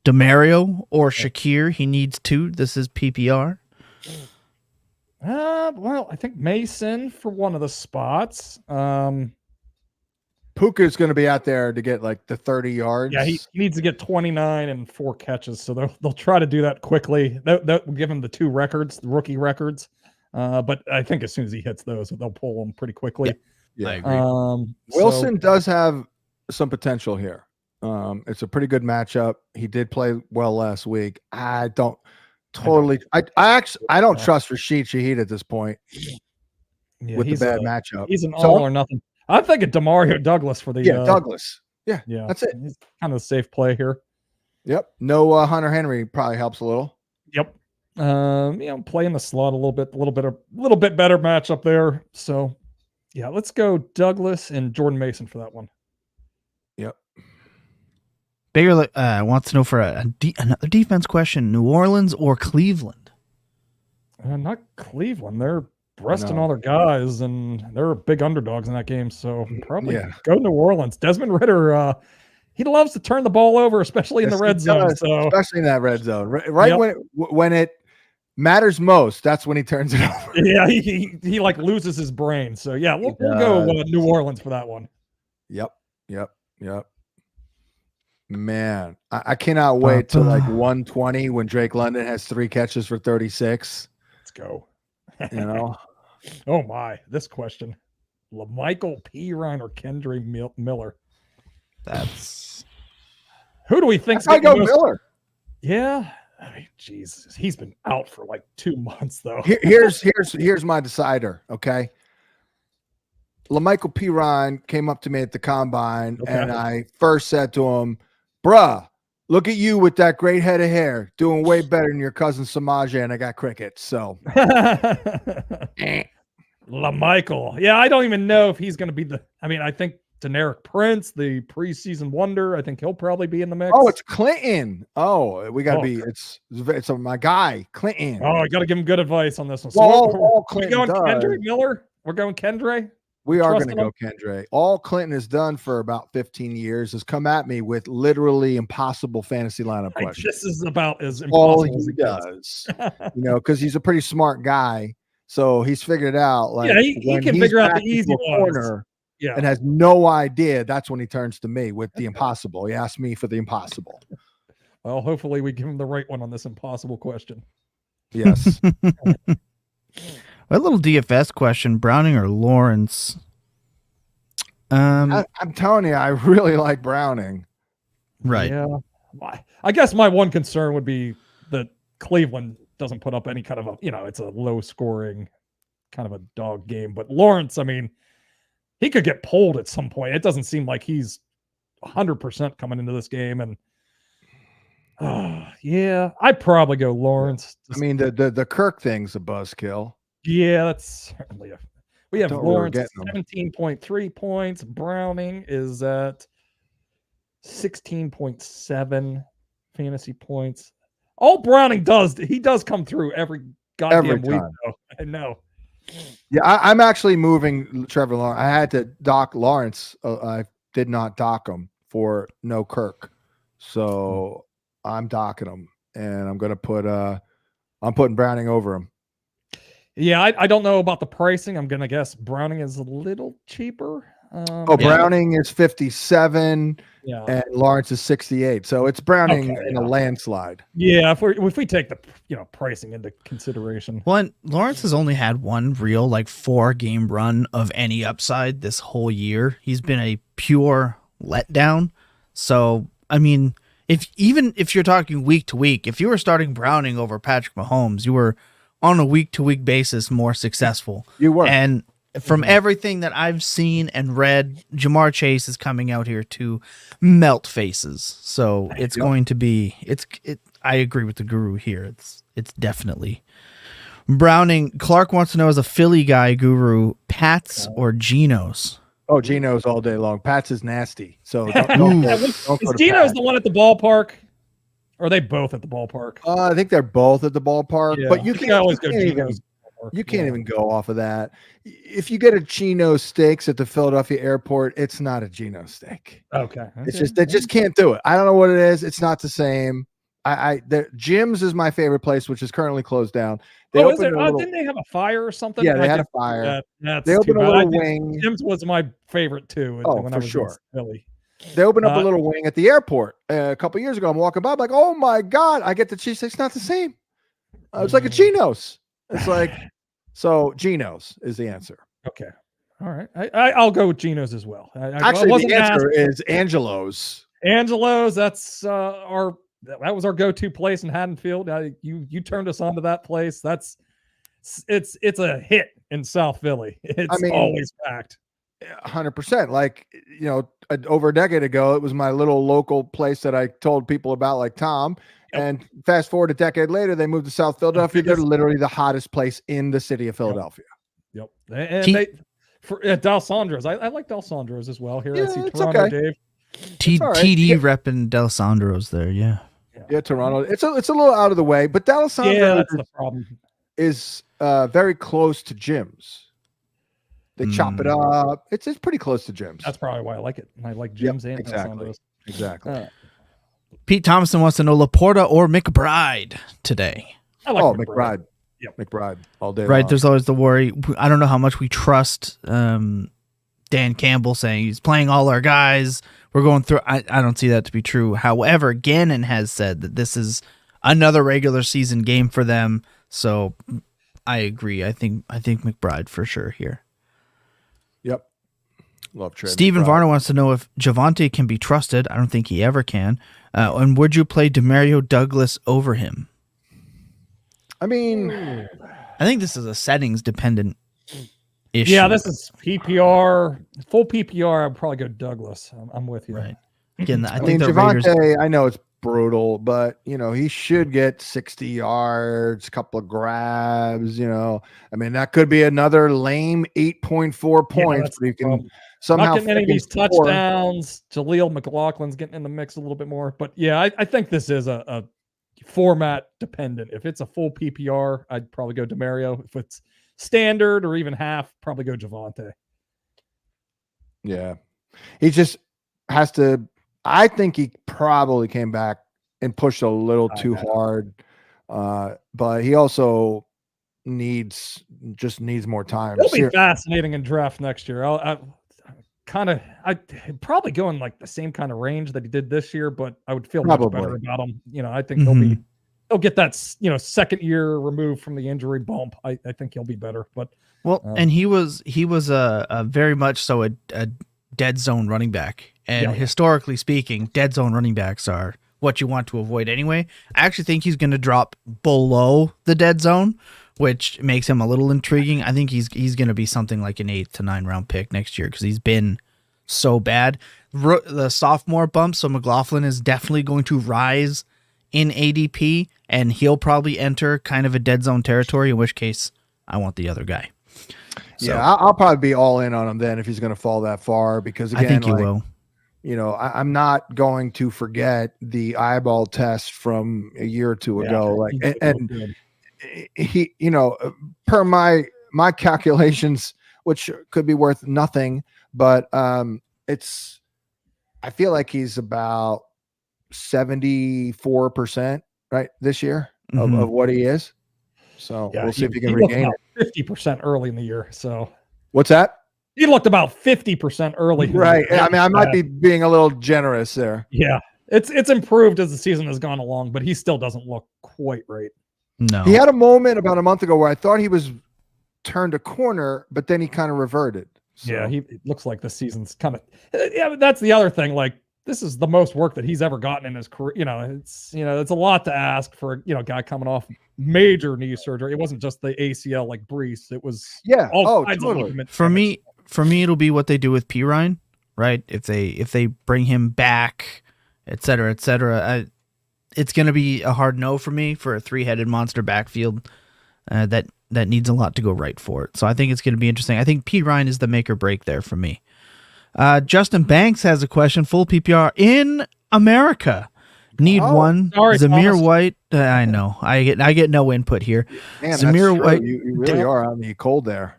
Demario, or Shakir. He needs 2. This is PPR. Well, I think Mason for one of the spots. Puka is going to be out there to get like the 30 yards. Yeah, he needs to get 29 and 4 catches. So they'll try to do that quickly. They'll give him the 2 records, the rookie records. But I think as soon as he hits those, they'll pull him pretty quickly. Yeah, I agree. Wilson does have some potential here. It's a pretty good matchup. He did play well last week. I don't trust Rashid Shaheed at this point with the bad matchup. He's an all or nothing. I'm thinking DeMario Douglas for the Douglas. Yeah, that's it. He's kind of a safe play here. Yep. No Hunter Henry probably helps a little. Yep. Playing the slot a little bit better matchup there. So yeah, let's go Douglas and Jordan Mason for that one. Yep. Baker wants to know for another defense question: New Orleans or Cleveland? Not Cleveland. They're resting all their guys, and they're big underdogs in that game. So probably go New Orleans. Desmond Ritter, he loves to turn the ball over, especially in the red zone. So especially in that red zone, right when it matters most, that's when he turns it over. Yeah, he like loses his brain. So yeah, we'll go New Orleans for that one. Yep. Man, I cannot wait till like 120 when Drake London has 3 catches for 36. Let's go. You know, Oh my, this question: LaMichael Pirine or Kendre Miller? That's Who do we think? I go Miller. Yeah, I mean, Jesus, he's been out for like 2 months though. Here's my decider. Okay, LaMichael Pirine came up to me at the combine, and I first said to him, "Bruh, look at you with that great head of hair, doing way better than your cousin Samaje, and I got crickets." So, LaMichael, yeah, I don't even know if he's going to be the. I mean, I think Deneric Prince, the preseason wonder, I think he'll probably be in the mix. Oh, it's Clinton. Oh, we got to be. It's my guy, Clinton. Oh, I got to give him good advice on this one. So all we're Clinton going does. Kendre Miller. We're going Kendre. We are going to go Kendre. All Clinton has done for about 15 years is come at me with literally impossible fantasy lineup questions. This is about as impossible as he does. You know, because he's a pretty smart guy. So he's figured it out. Like, yeah, he can figure out the easy corner. Yeah. And has no idea. That's when he turns to me with the impossible. He asked me for the impossible. Well, hopefully we give him the right one on this impossible question. Yes. A little DFS question: Browning or Lawrence? I'm telling you, I really like Browning. Right. Yeah. I guess my one concern would be that Cleveland doesn't put up any kind of a, it's a low scoring kind of a dog game. But Lawrence, I mean, he could get pulled at some point. It doesn't seem like he's 100% coming into this game. And yeah, I'd probably go Lawrence. I mean, the Kirk thing's a buzzkill. Yeah, that's certainly we have Lawrence at 17.3 points. Browning is at 16.7 fantasy points. All Browning does, he does come through every goddamn week. Though. I know. Yeah, I'm actually moving Trevor Lawrence. I had to dock Lawrence. I did not dock him for no Kirk. So I'm docking him, and I'm going to put I'm putting Browning over him. Yeah, I don't know about the pricing. I'm going to guess Browning is a little cheaper. Browning is 57 and Lawrence is 68. So it's Browning in a landslide. Yeah, if we take the pricing into consideration. Well, and Lawrence has only had one real 4-game run of any upside this whole year. He's been a pure letdown. So, I mean, if you're talking week to week, if you were starting Browning over Patrick Mahomes, you were on a week-to-week basis more successful. You were. And from everything that I've seen and read, Jamar Chase is coming out here to melt faces. So it's going to be I agree with the guru here. It's definitely Browning. Clark wants to know, as a Philly guy, guru, Pats or Geno's? Oh, Geno's all day long. Pats is nasty. So don't is Geno's the one at the ballpark? Or are they both at the ballpark? I think they're both at the ballpark, but you can't even go off of that. If you get a Chino Steaks at the Philadelphia airport, it's not a Geno steak. Okay. It's just they just can't do it. I don't know what it is. It's not the same. Jim's is my favorite place, which is currently closed down. Didn't they have a fire or something? Yeah, they had a fire. They opened a little wing. Jim's was my favorite too. When I was in Philly. They opened up a little wing at the airport a couple years ago. I'm walking by, I'm like, oh my God, I get the cheesesteak. It's not the same. It's like a Geno's. It's like, so Geno's is the answer. Okay. All right. I'll go with Geno's as well. Actually, the answer is Angelo's. Angelo's, that was our go-to place in Haddonfield. You turned us on to that place. It's a hit in South Philly. It's always packed. 100%. Like, over a decade ago, it was my little local place that I told people about, like Tom. Yep. And fast forward a decade later, they moved to South Philadelphia. They're literally the hottest place in the city of Philadelphia. Yep. And D'Alessandro's. I like D'Alessandro's as well here. I see Toronto, okay. Dave. TD repping D'Alessandro's there. Yeah, Toronto. It's a little out of the way, but D'Alessandro that's the problem. Is very close to Jim's. They chop it up. It's pretty close to Jim's. That's probably why I like it. I like Jim's and exactly. Pete Thompson wants to know Laporta or McBride today. I like McBride. Yep. McBride all day. Right. Long. There's always the worry. I don't know how much we trust Dan Campbell saying he's playing all our guys. we're going through. I don't see that to be true. However, Gannon has said that this is another regular season game for them. So I agree. I think McBride for sure here. Yep. Love Trey Steven McBride. Varner wants to know if Javonte can be trusted. I don't think he ever can. And would you play Demario Douglas over him? I mean, I think this is a settings dependent issue. Yeah, this is PPR, full PPR. I'd probably go Douglas. I'm with you. Right. Again, I I think mean, the Raiders. Javonte, I know it's brutal, but he should get 60 yards, couple of grabs. I mean, that could be another lame 8.4 points, that's but you the can problem. somehow Not getting any of these freaking score. touchdowns. Jaleel McLaughlin's getting in the mix a little bit more. But yeah, I think this is a format dependent. If it's a full PPR, I'd probably go Demario. If it's standard or even half, probably go Javonte. Yeah, he just has to. I think he probably came back and pushed a little too hard, but he also needs more time. It'll be fascinating in draft next year. I'd probably go in like the same kind of range that he did this year, but I would feel much better about him. I think he'll get that second year removed from the injury bump. I think he'll be better. But and he was a very much so a dead zone running back, and historically speaking, dead zone running backs are what you want to avoid anyway. I actually think he's going to drop below the dead zone, which makes him a little intriguing. I think he's going to be something like an 8 to 9 round pick next year because he's been so bad. The sophomore bump, so McLaughlin is definitely going to rise in ADP, and he'll probably enter kind of a dead zone territory, in which case I want the other guy. So, yeah, I'll probably be all in on him then if he's going to fall that far, because again, I think he will. I'm not going to forget the eyeball test from a year or two ago. And he, per my calculations, which could be worth nothing, but I feel like he's about 74% right this year of what he is. So we'll see if he can regain it. 50% early in the year. So what's that? He looked about 50% early. Right. I mean, I might be being a little generous there. Yeah. It's improved as the season has gone along, but he still doesn't look quite right. No. He had a moment about a month ago where I thought he was turned a corner, but then he kind of reverted. So. Yeah, it looks like the season's kind of. Yeah, that's the other thing. Like, this is the most work that he's ever gotten in his career. It's a lot to ask for a guy coming off major knee surgery. It wasn't just the ACL like Brees. It was all kinds of movement. For me, it'll be what they do with P. Ryan, right? If they bring him back, et cetera, it's going to be a hard no for me for a 3-headed monster backfield that needs a lot to go right for it. So I think it's going to be interesting. I think P. Ryan is the make or break there for me. Justin Banks has a question. Full PPR in America. Need one. Sorry, Zamir Thomas. White. I know. I get no input here. Man, Zamir that's White. You really are on the cold there.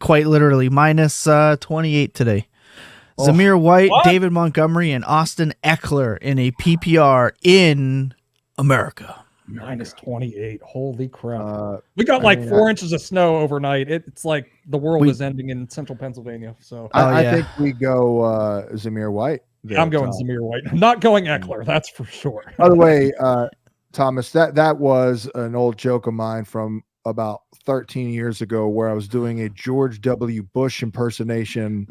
Quite literally minus 28 today. Zamir White, David Montgomery, and Austin Eckler in a PPR in America. Minus 28. Holy crap. We got 4 inches of snow overnight. It's like the world is ending in central Pennsylvania. So I think we go Zamir White. There, I'm going Zamir White. I'm not going Eckler. That's for sure. By the way, Thomas, that was an old joke of mine from about 13 years ago where I was doing a George W. Bush impersonation.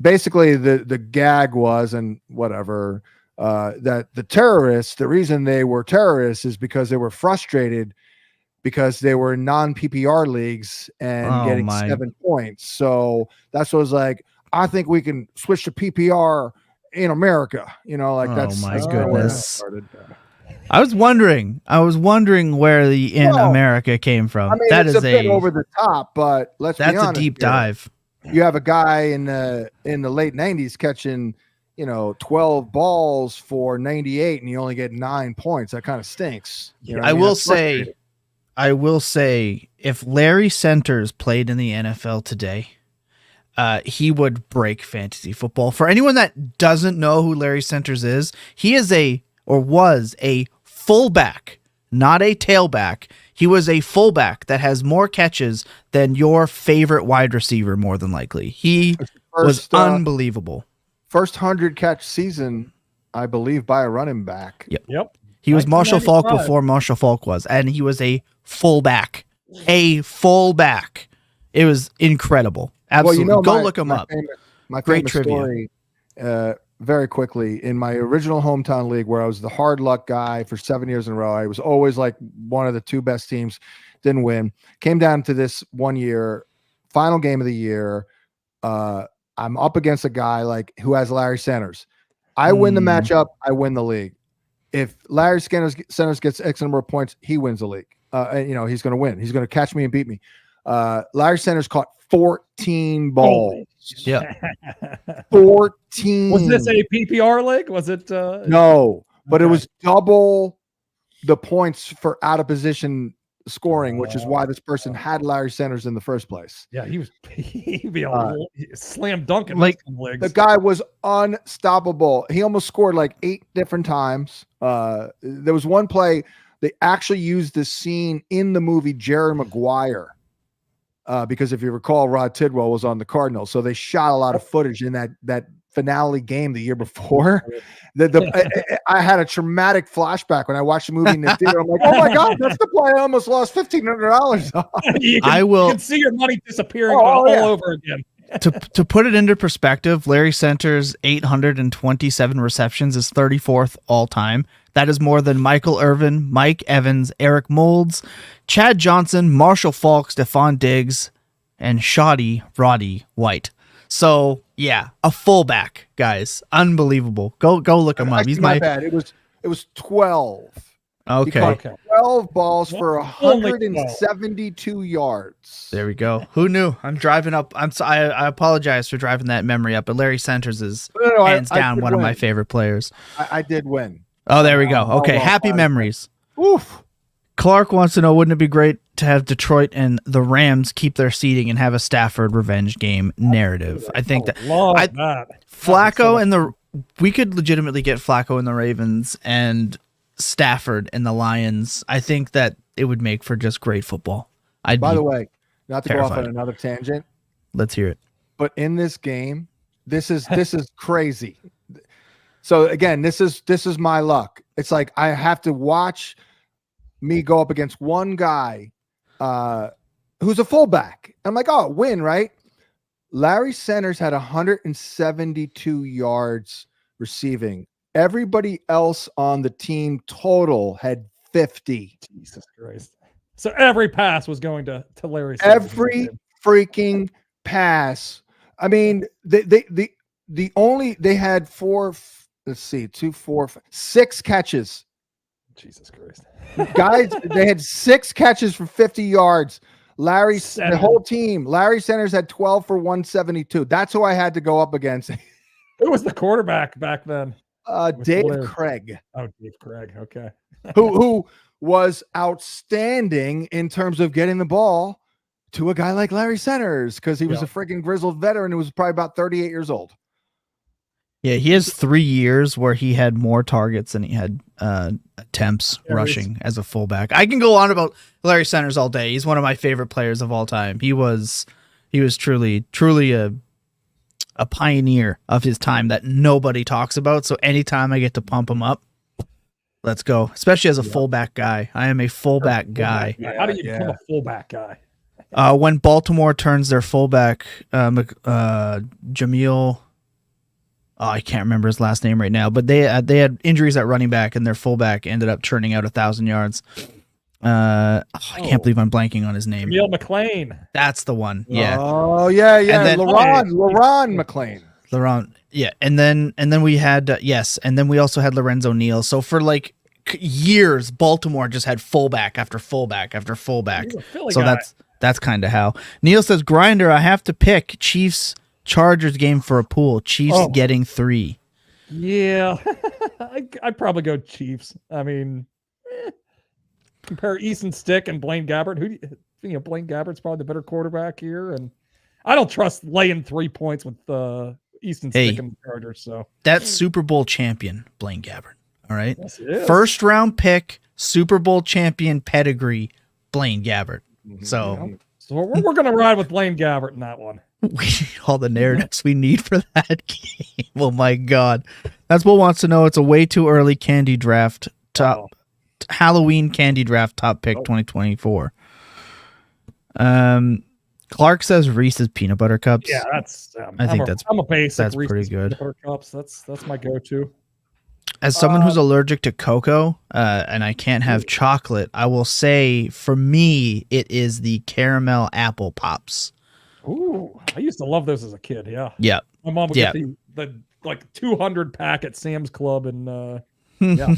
Basically, the gag was, and whatever, that the terrorists, the reason they were terrorists is because they were frustrated because they were non-PPR leagues and getting 7 points. So that's what I was like, I think we can switch to PPR in America. That's my goodness. I was wondering where the America came from. I mean, that is a bit over the top, but let's be honest. That's a deep dive. You have a guy in the late 90s catching 12 balls for 98 and you only get 9 points. That kind of stinks. I will say if Larry Centers played in the NFL today, he would break fantasy football. For anyone that doesn't know who Larry Centers is, he is was a fullback, not a tailback. He was a fullback that has more catches than your favorite wide receiver, more than likely. He was First, unbelievable. first 100-catch season, I believe, by a running back. Yep. He was Marshall Falk 1995. before Marshall Falk was, and he was a fullback. A fullback. It was incredible. Absolutely. Well, Go look him up. My Great famous trivia. story, very quickly, in my original hometown league where I was the hard luck guy for 7 years in a row, I was always like one of the two best teams, didn't win. Came down to this one year, final game of the year. I'm up against a guy like who has Larry Centers. I win the matchup, I win the league. If Larry Centers gets X number of points, he wins the league. And, he's going to win. He's going to catch me and beat me. Larry Centers caught 14 balls. Yeah. 14. Was this a PPR league? Was it? No, but it was double the points for out of position scoring, which is why this person had Larry Centers in the first place. Yeah, he'd be a slam dunk in like, some leagues. The guy was unstoppable. He almost scored like 8 different times. There was one play they actually used this scene in the movie Jerry Maguire. Because if you recall, Rod Tidwell was on the Cardinals, so they shot a lot of footage in that finale game the year before. I had a traumatic flashback when I watched the movie in the theater. I'm like, oh my god, that's the play I almost lost $1,500 on. You can see your money disappearing all over again. To put it into perspective, Larry Centers' 827 receptions is 34th all time. That is more than Michael Irvin, Mike Evans, Eric Moulds, Chad Johnson, Marshall Falk, Stephon Diggs, and Shoddy Roddy White. So yeah, a fullback, guys, unbelievable. Go look him up. He's my bad. It was 12. Okay. He caught 12 balls for 172 yards. There we go. Who knew? I'm driving up. I apologize for driving that memory up, but Larry Centers is hands down one of my favorite players. I did win. Oh, there we go. Okay, happy memories. Oof. Clark wants to know, wouldn't it be great to have Detroit and the Rams keep their seeding and have a Stafford revenge game narrative? I think that Flacco and we could legitimately get Flacco and the Ravens and Stafford and the Lions. I think that it would make for just great football. By the way, not to terrified. go off on another tangent. Let's hear it. But in this game, this is crazy. So again, this is my luck. It's like I have to watch me go up against one guy who's a fullback. I'm like, oh, win, right? Larry Centers had 172 yards receiving. Everybody else on the team total had 50. Jesus Christ. So every pass was going to Larry Centers. Every freaking pass. I mean, they had 6 catches. Jesus Christ. Guys, they had 6 catches for 50 yards. The whole team. Larry Centers had 12 for 172. That's who I had to go up against. Who was the quarterback back then? Dave Craig. Oh, Dave Craig. Okay. who was outstanding in terms of getting the ball to a guy like Larry Centers because he was a freaking grizzled veteran who was probably about 38 years old. Yeah, he has 3 years where he had more targets than he had attempts rushing as a fullback. I can go on about Larry Centers all day. He's one of my favorite players of all time. He was truly a pioneer of his time that nobody talks about. So anytime I get to pump him up, let's go. Especially as a fullback guy. I am a fullback guy. How do you become a fullback guy? When Baltimore turns their fullback, Jamil. I can't remember his last name right now, but they had injuries at running back, and their fullback ended up churning out 1,000 yards. I can't believe I'm blanking on his name. Neil McLean. That's the one. Yeah. Oh yeah. And then, Laron McLean. Laron. Yeah. And then we had and then we also had Lorenzo Neal. So for like years, Baltimore just had fullback after fullback after fullback. So that's kind of how. Neil says, Grinder, I have to pick Chiefs Chargers game for a pool. Chiefs getting 3. Yeah. I'd probably go Chiefs. I mean, compare Easton Stick and Blaine Gabbert. Blaine Gabbert's probably the better quarterback here, and I don't trust laying 3 points with Easton Stick and the Chargers. So that's Super Bowl champion Blaine Gabbert. All right, yes, it is. First round pick, Super Bowl champion pedigree, Blaine Gabbert. So we're gonna ride with Blaine Gabbert in that one. We need all the narratives we need for that game. Oh my god. That's what wants to know. It's a way too early candy draft top Halloween candy draft top pick 2024. Clark says Reese's peanut butter cups. Yeah, that's. I'm a basic. that's Reese's pretty good. peanut butter cups. That's my go-to. As someone who's allergic to cocoa, and I can't have chocolate, I will say for me it is the caramel apple pops. Ooh, I used to love those as a kid. Yeah. Yeah. My mom would get the like 200 pack at Sam's Club, and yeah,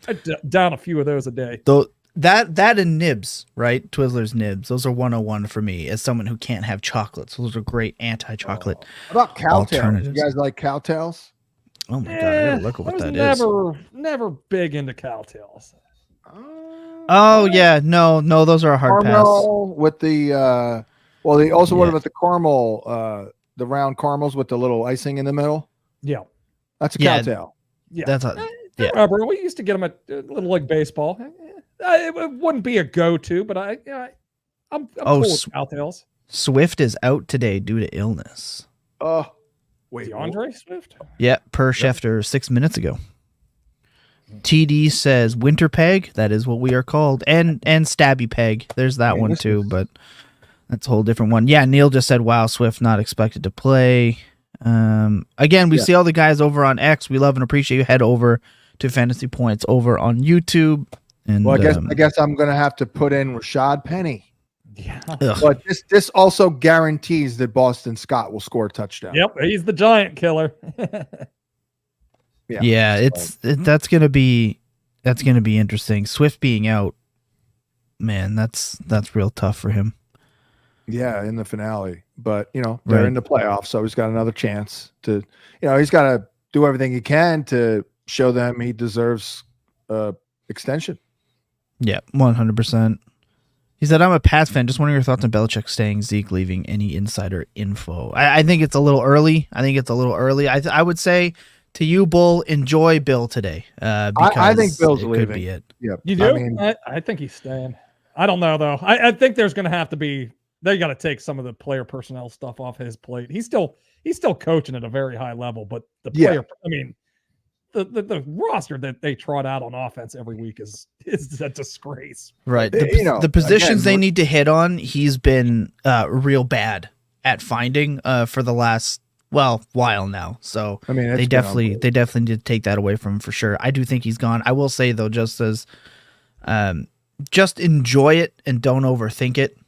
I'd down a few of those a day. Though that and nibs, right? Twizzlers nibs. Those are 101 for me as someone who can't have chocolates. Those are great anti-chocolate. How about cowtails? Alternatives. You guys like cowtails? Oh my god, I gotta look at what that is. Never big into cowtails. Oh yeah, no, those are a hard Caramel pass. with the they also what about the caramel, the round caramels with the little icing in the middle? Yeah. That's a cowtail. Yeah. That's I remember we used to get them at Little League Baseball. It wouldn't be a go-to, but I'm cool with cowtails. Swift is out today due to illness. Wait, DeAndre Swift? Yeah, per Schefter 6 minutes ago. TD says winter peg. That is what we are called, and stabby peg. There's that one too, but that's a whole different one. Yeah, Neil just said, "Wow, Swift not expected to play." Again, we see all the guys over on X. We love and appreciate you. Head over to Fantasy Points over on YouTube. And well, I guess I'm gonna have to put in Rashad Penny. Yeah, but this also guarantees that Boston Scott will score a touchdown. Yep, he's the giant killer. Yeah, that's gonna be interesting. Swift being out, man, that's real tough for him. Yeah, in the finale, but they're in the playoffs, so he's got another chance to. He's got to do everything he can to show them he deserves extension. Yeah, 100%. He said, "I'm a Pats fan. Just wondering your thoughts on Belichick staying, Zeke leaving. Any insider info?" I think it's a little early. I would say to you, Bull, enjoy Bill today. Because I think Bill's leaving. Could be it. Yep. You do? I think he's staying. I don't know though. I think there's going to have to be. They got to take some of the player personnel stuff off his plate. He's still coaching at a very high level, but the player. I mean, the roster that they trot out on offense every week is a disgrace. Right. The positions they need to hit on, he's been real bad at finding for the last while now. So I mean, they definitely need to take that away from him for sure. I do think he's gone. I will say though, just enjoy it and don't overthink it.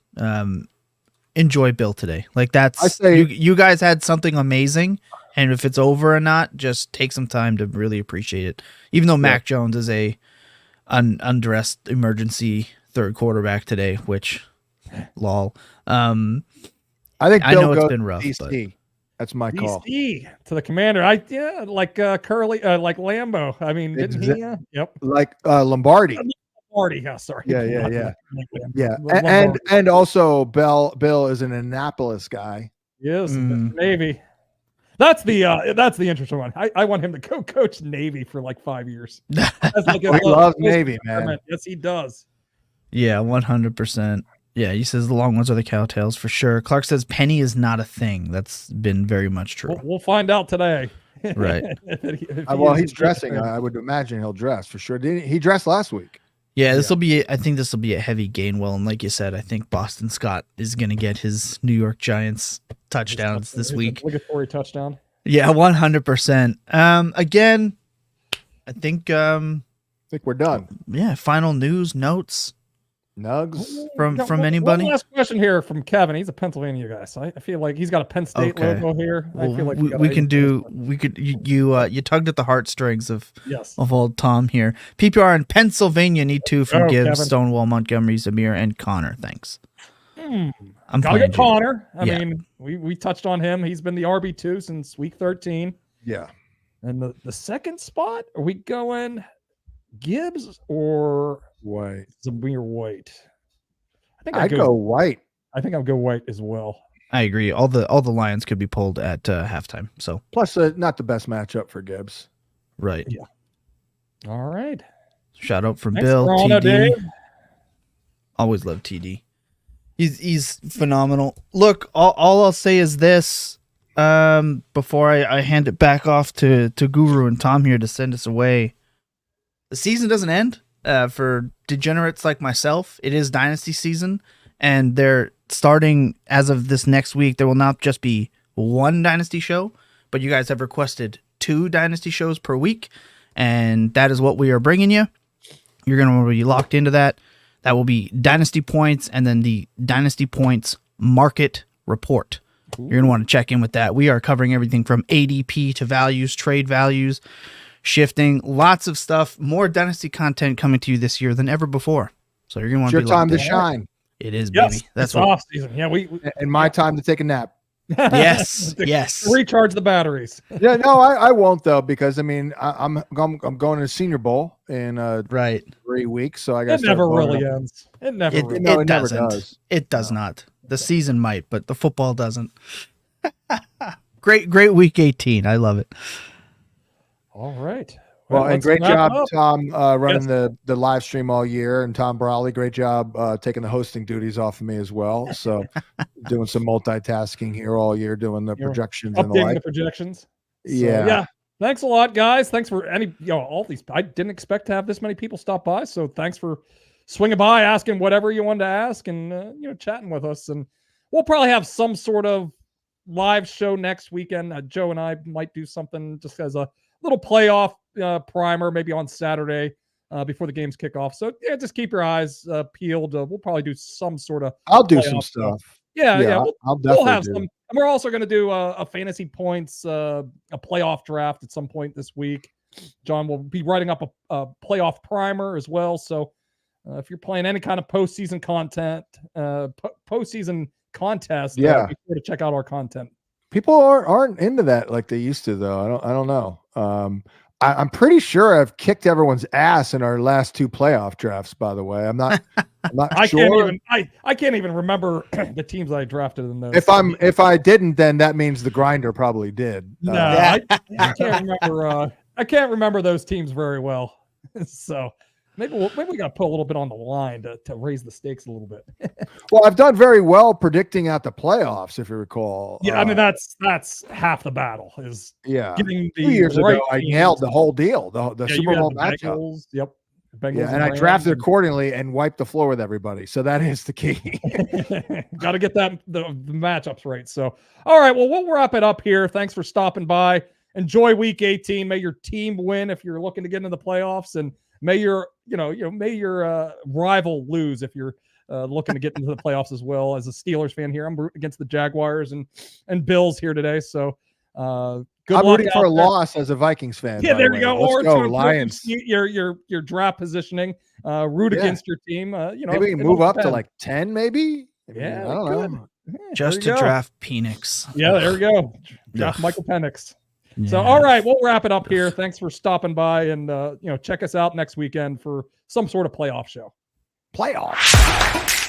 Enjoy Bill today. Like that's you guys had something amazing. And if it's over or not, just take some time to really appreciate it. Even though Mac Jones is a undressed emergency third quarterback today, which, lol. I think Bill know it's been rough. DC. That's my call. DC to the Commander. Like Curly, like Lambo. I mean, didn't he? Yep. Like Lombardi. Lombardi. Yeah, sorry. Yeah. And also Bill is an Annapolis guy. Yes, Navy. That's the interesting one. I want him to go coach Navy for like 5 years. He loves Navy, man. Yes, he does. Yeah, 100%. Yeah, he says the long ones are the cowtails for sure. Clark says Penny is not a thing. That's been very much true. We'll find out today. Right. if he's dressing. I would imagine he'll dress for sure. He dressed last week. Yeah, I think this will be a heavy Gainwell, and like you said, I think Boston Scott is going to get his New York Giants touchdowns this week. Obligatory touchdown. Yeah, 100%. Again, I think we're done. Yeah, final news, notes, nugs from anybody. One last question here from Kevin. He's a Pennsylvania guy, so I feel like he's got a Penn State logo here. I feel like you tugged at the heartstrings of old Tom here. PPR in Pennsylvania need to from Gibbs, Kevin. Stonewall, Montgomery, Zamir, and Connor. Thanks. I'm gotta get Connor. I mean, we touched on him. He's been the RB2 since week 13. Yeah. And the second spot, are we going Gibbs or White? Zamir White. I think I'd go White. I think I'll go White as well. I agree. All the Lions could be pulled at halftime. So plus, not the best matchup for Gibbs. Right. Yeah. All right. Shout out from Thanks, Bill. TD. Always love TD. He's phenomenal. Look, all I'll say is this, before I hand it back off to Guru and Tom here to send us away. The season doesn't end. For degenerates like myself, it is Dynasty season, and they're starting as of this next week. There will not just be one Dynasty show, but you guys have requested 2 Dynasty shows per week, and that is what we are bringing you. You're going to be locked into that. That will be Dynasty Points and then the Dynasty Points Market Report. Ooh. You're going to want to check in with that. We are covering everything from ADP to values, trade values, shifting, lots of stuff. More Dynasty content coming to you this year than ever before. So you're going to want to be your time to shine. It is, baby. That's what off season. Yeah, and my time to take a nap. Yes, yes. Recharge the batteries. Yeah, no, I won't though, because I mean I'm going to the Senior Bowl in 3 weeks, so I guess it never really ends. It never. It never does. It does not. The season might, but the football doesn't. Great week 18. I love it. All right. Well, and great job, Tom, running the live stream all year, and Tom Brolley, great job taking the hosting duties off of me as well. So doing some multitasking here all year, doing the projections and the like. The projections. So, yeah. Thanks a lot, guys. Thanks for all these. I didn't expect to have this many people stop by, so thanks for swinging by, asking whatever you wanted to ask, and chatting with us. And we'll probably have some sort of live show next weekend. Joe and I might do something just as a little playoff primer, maybe on Saturday before the games kick off. So yeah, just keep your eyes peeled. We'll probably do some sort of. I'll do some stuff. Yeah. I'll definitely have some. And we're also going to do a fantasy points, a playoff draft at some point this week. John will be writing up a playoff primer as well. So if you're playing any kind of postseason content, postseason contest, be sure to check out our content. People aren't into that like they used to, though. I don't know. I'm pretty sure I've kicked everyone's ass in our last 2 playoff drafts. By the way, I'm not sure. I can't even remember the teams I drafted in those. If I didn't, then that means the grinder probably did. No, I can't remember. I can't remember those teams very well. So maybe we got to put a little bit on the line to raise the stakes a little bit. Well, I've done very well predicting out the playoffs, if you recall. Yeah, I mean that's half the battle. Is getting the 2 years right ago I nailed the whole deal, the Super Bowl matchup. Bengals, Bengals and I drafted accordingly and wiped the floor with everybody. So that is the key. Got to get the matchups right. So all right, well we'll wrap it up here. Thanks for stopping by. Enjoy week 18. May your team win if you're looking to get into the playoffs, and may your rival lose if you're looking to get into the playoffs as well. As a Steelers fan here, I'm rooting against the Jaguars and Bills here today. So I'm rooting for a loss as a Vikings fan. Yeah, there you go. Let's go, Lions. Your draft positioning. Root against your team. Maybe we can move up to like 10, maybe. Yeah, I don't know. Just to draft Penix. Yeah, there we go. Draft Michael Penix. Yeah. So, all right, we'll wrap it up here. Thanks for stopping by, and check us out next weekend for some sort of playoff show. Playoffs.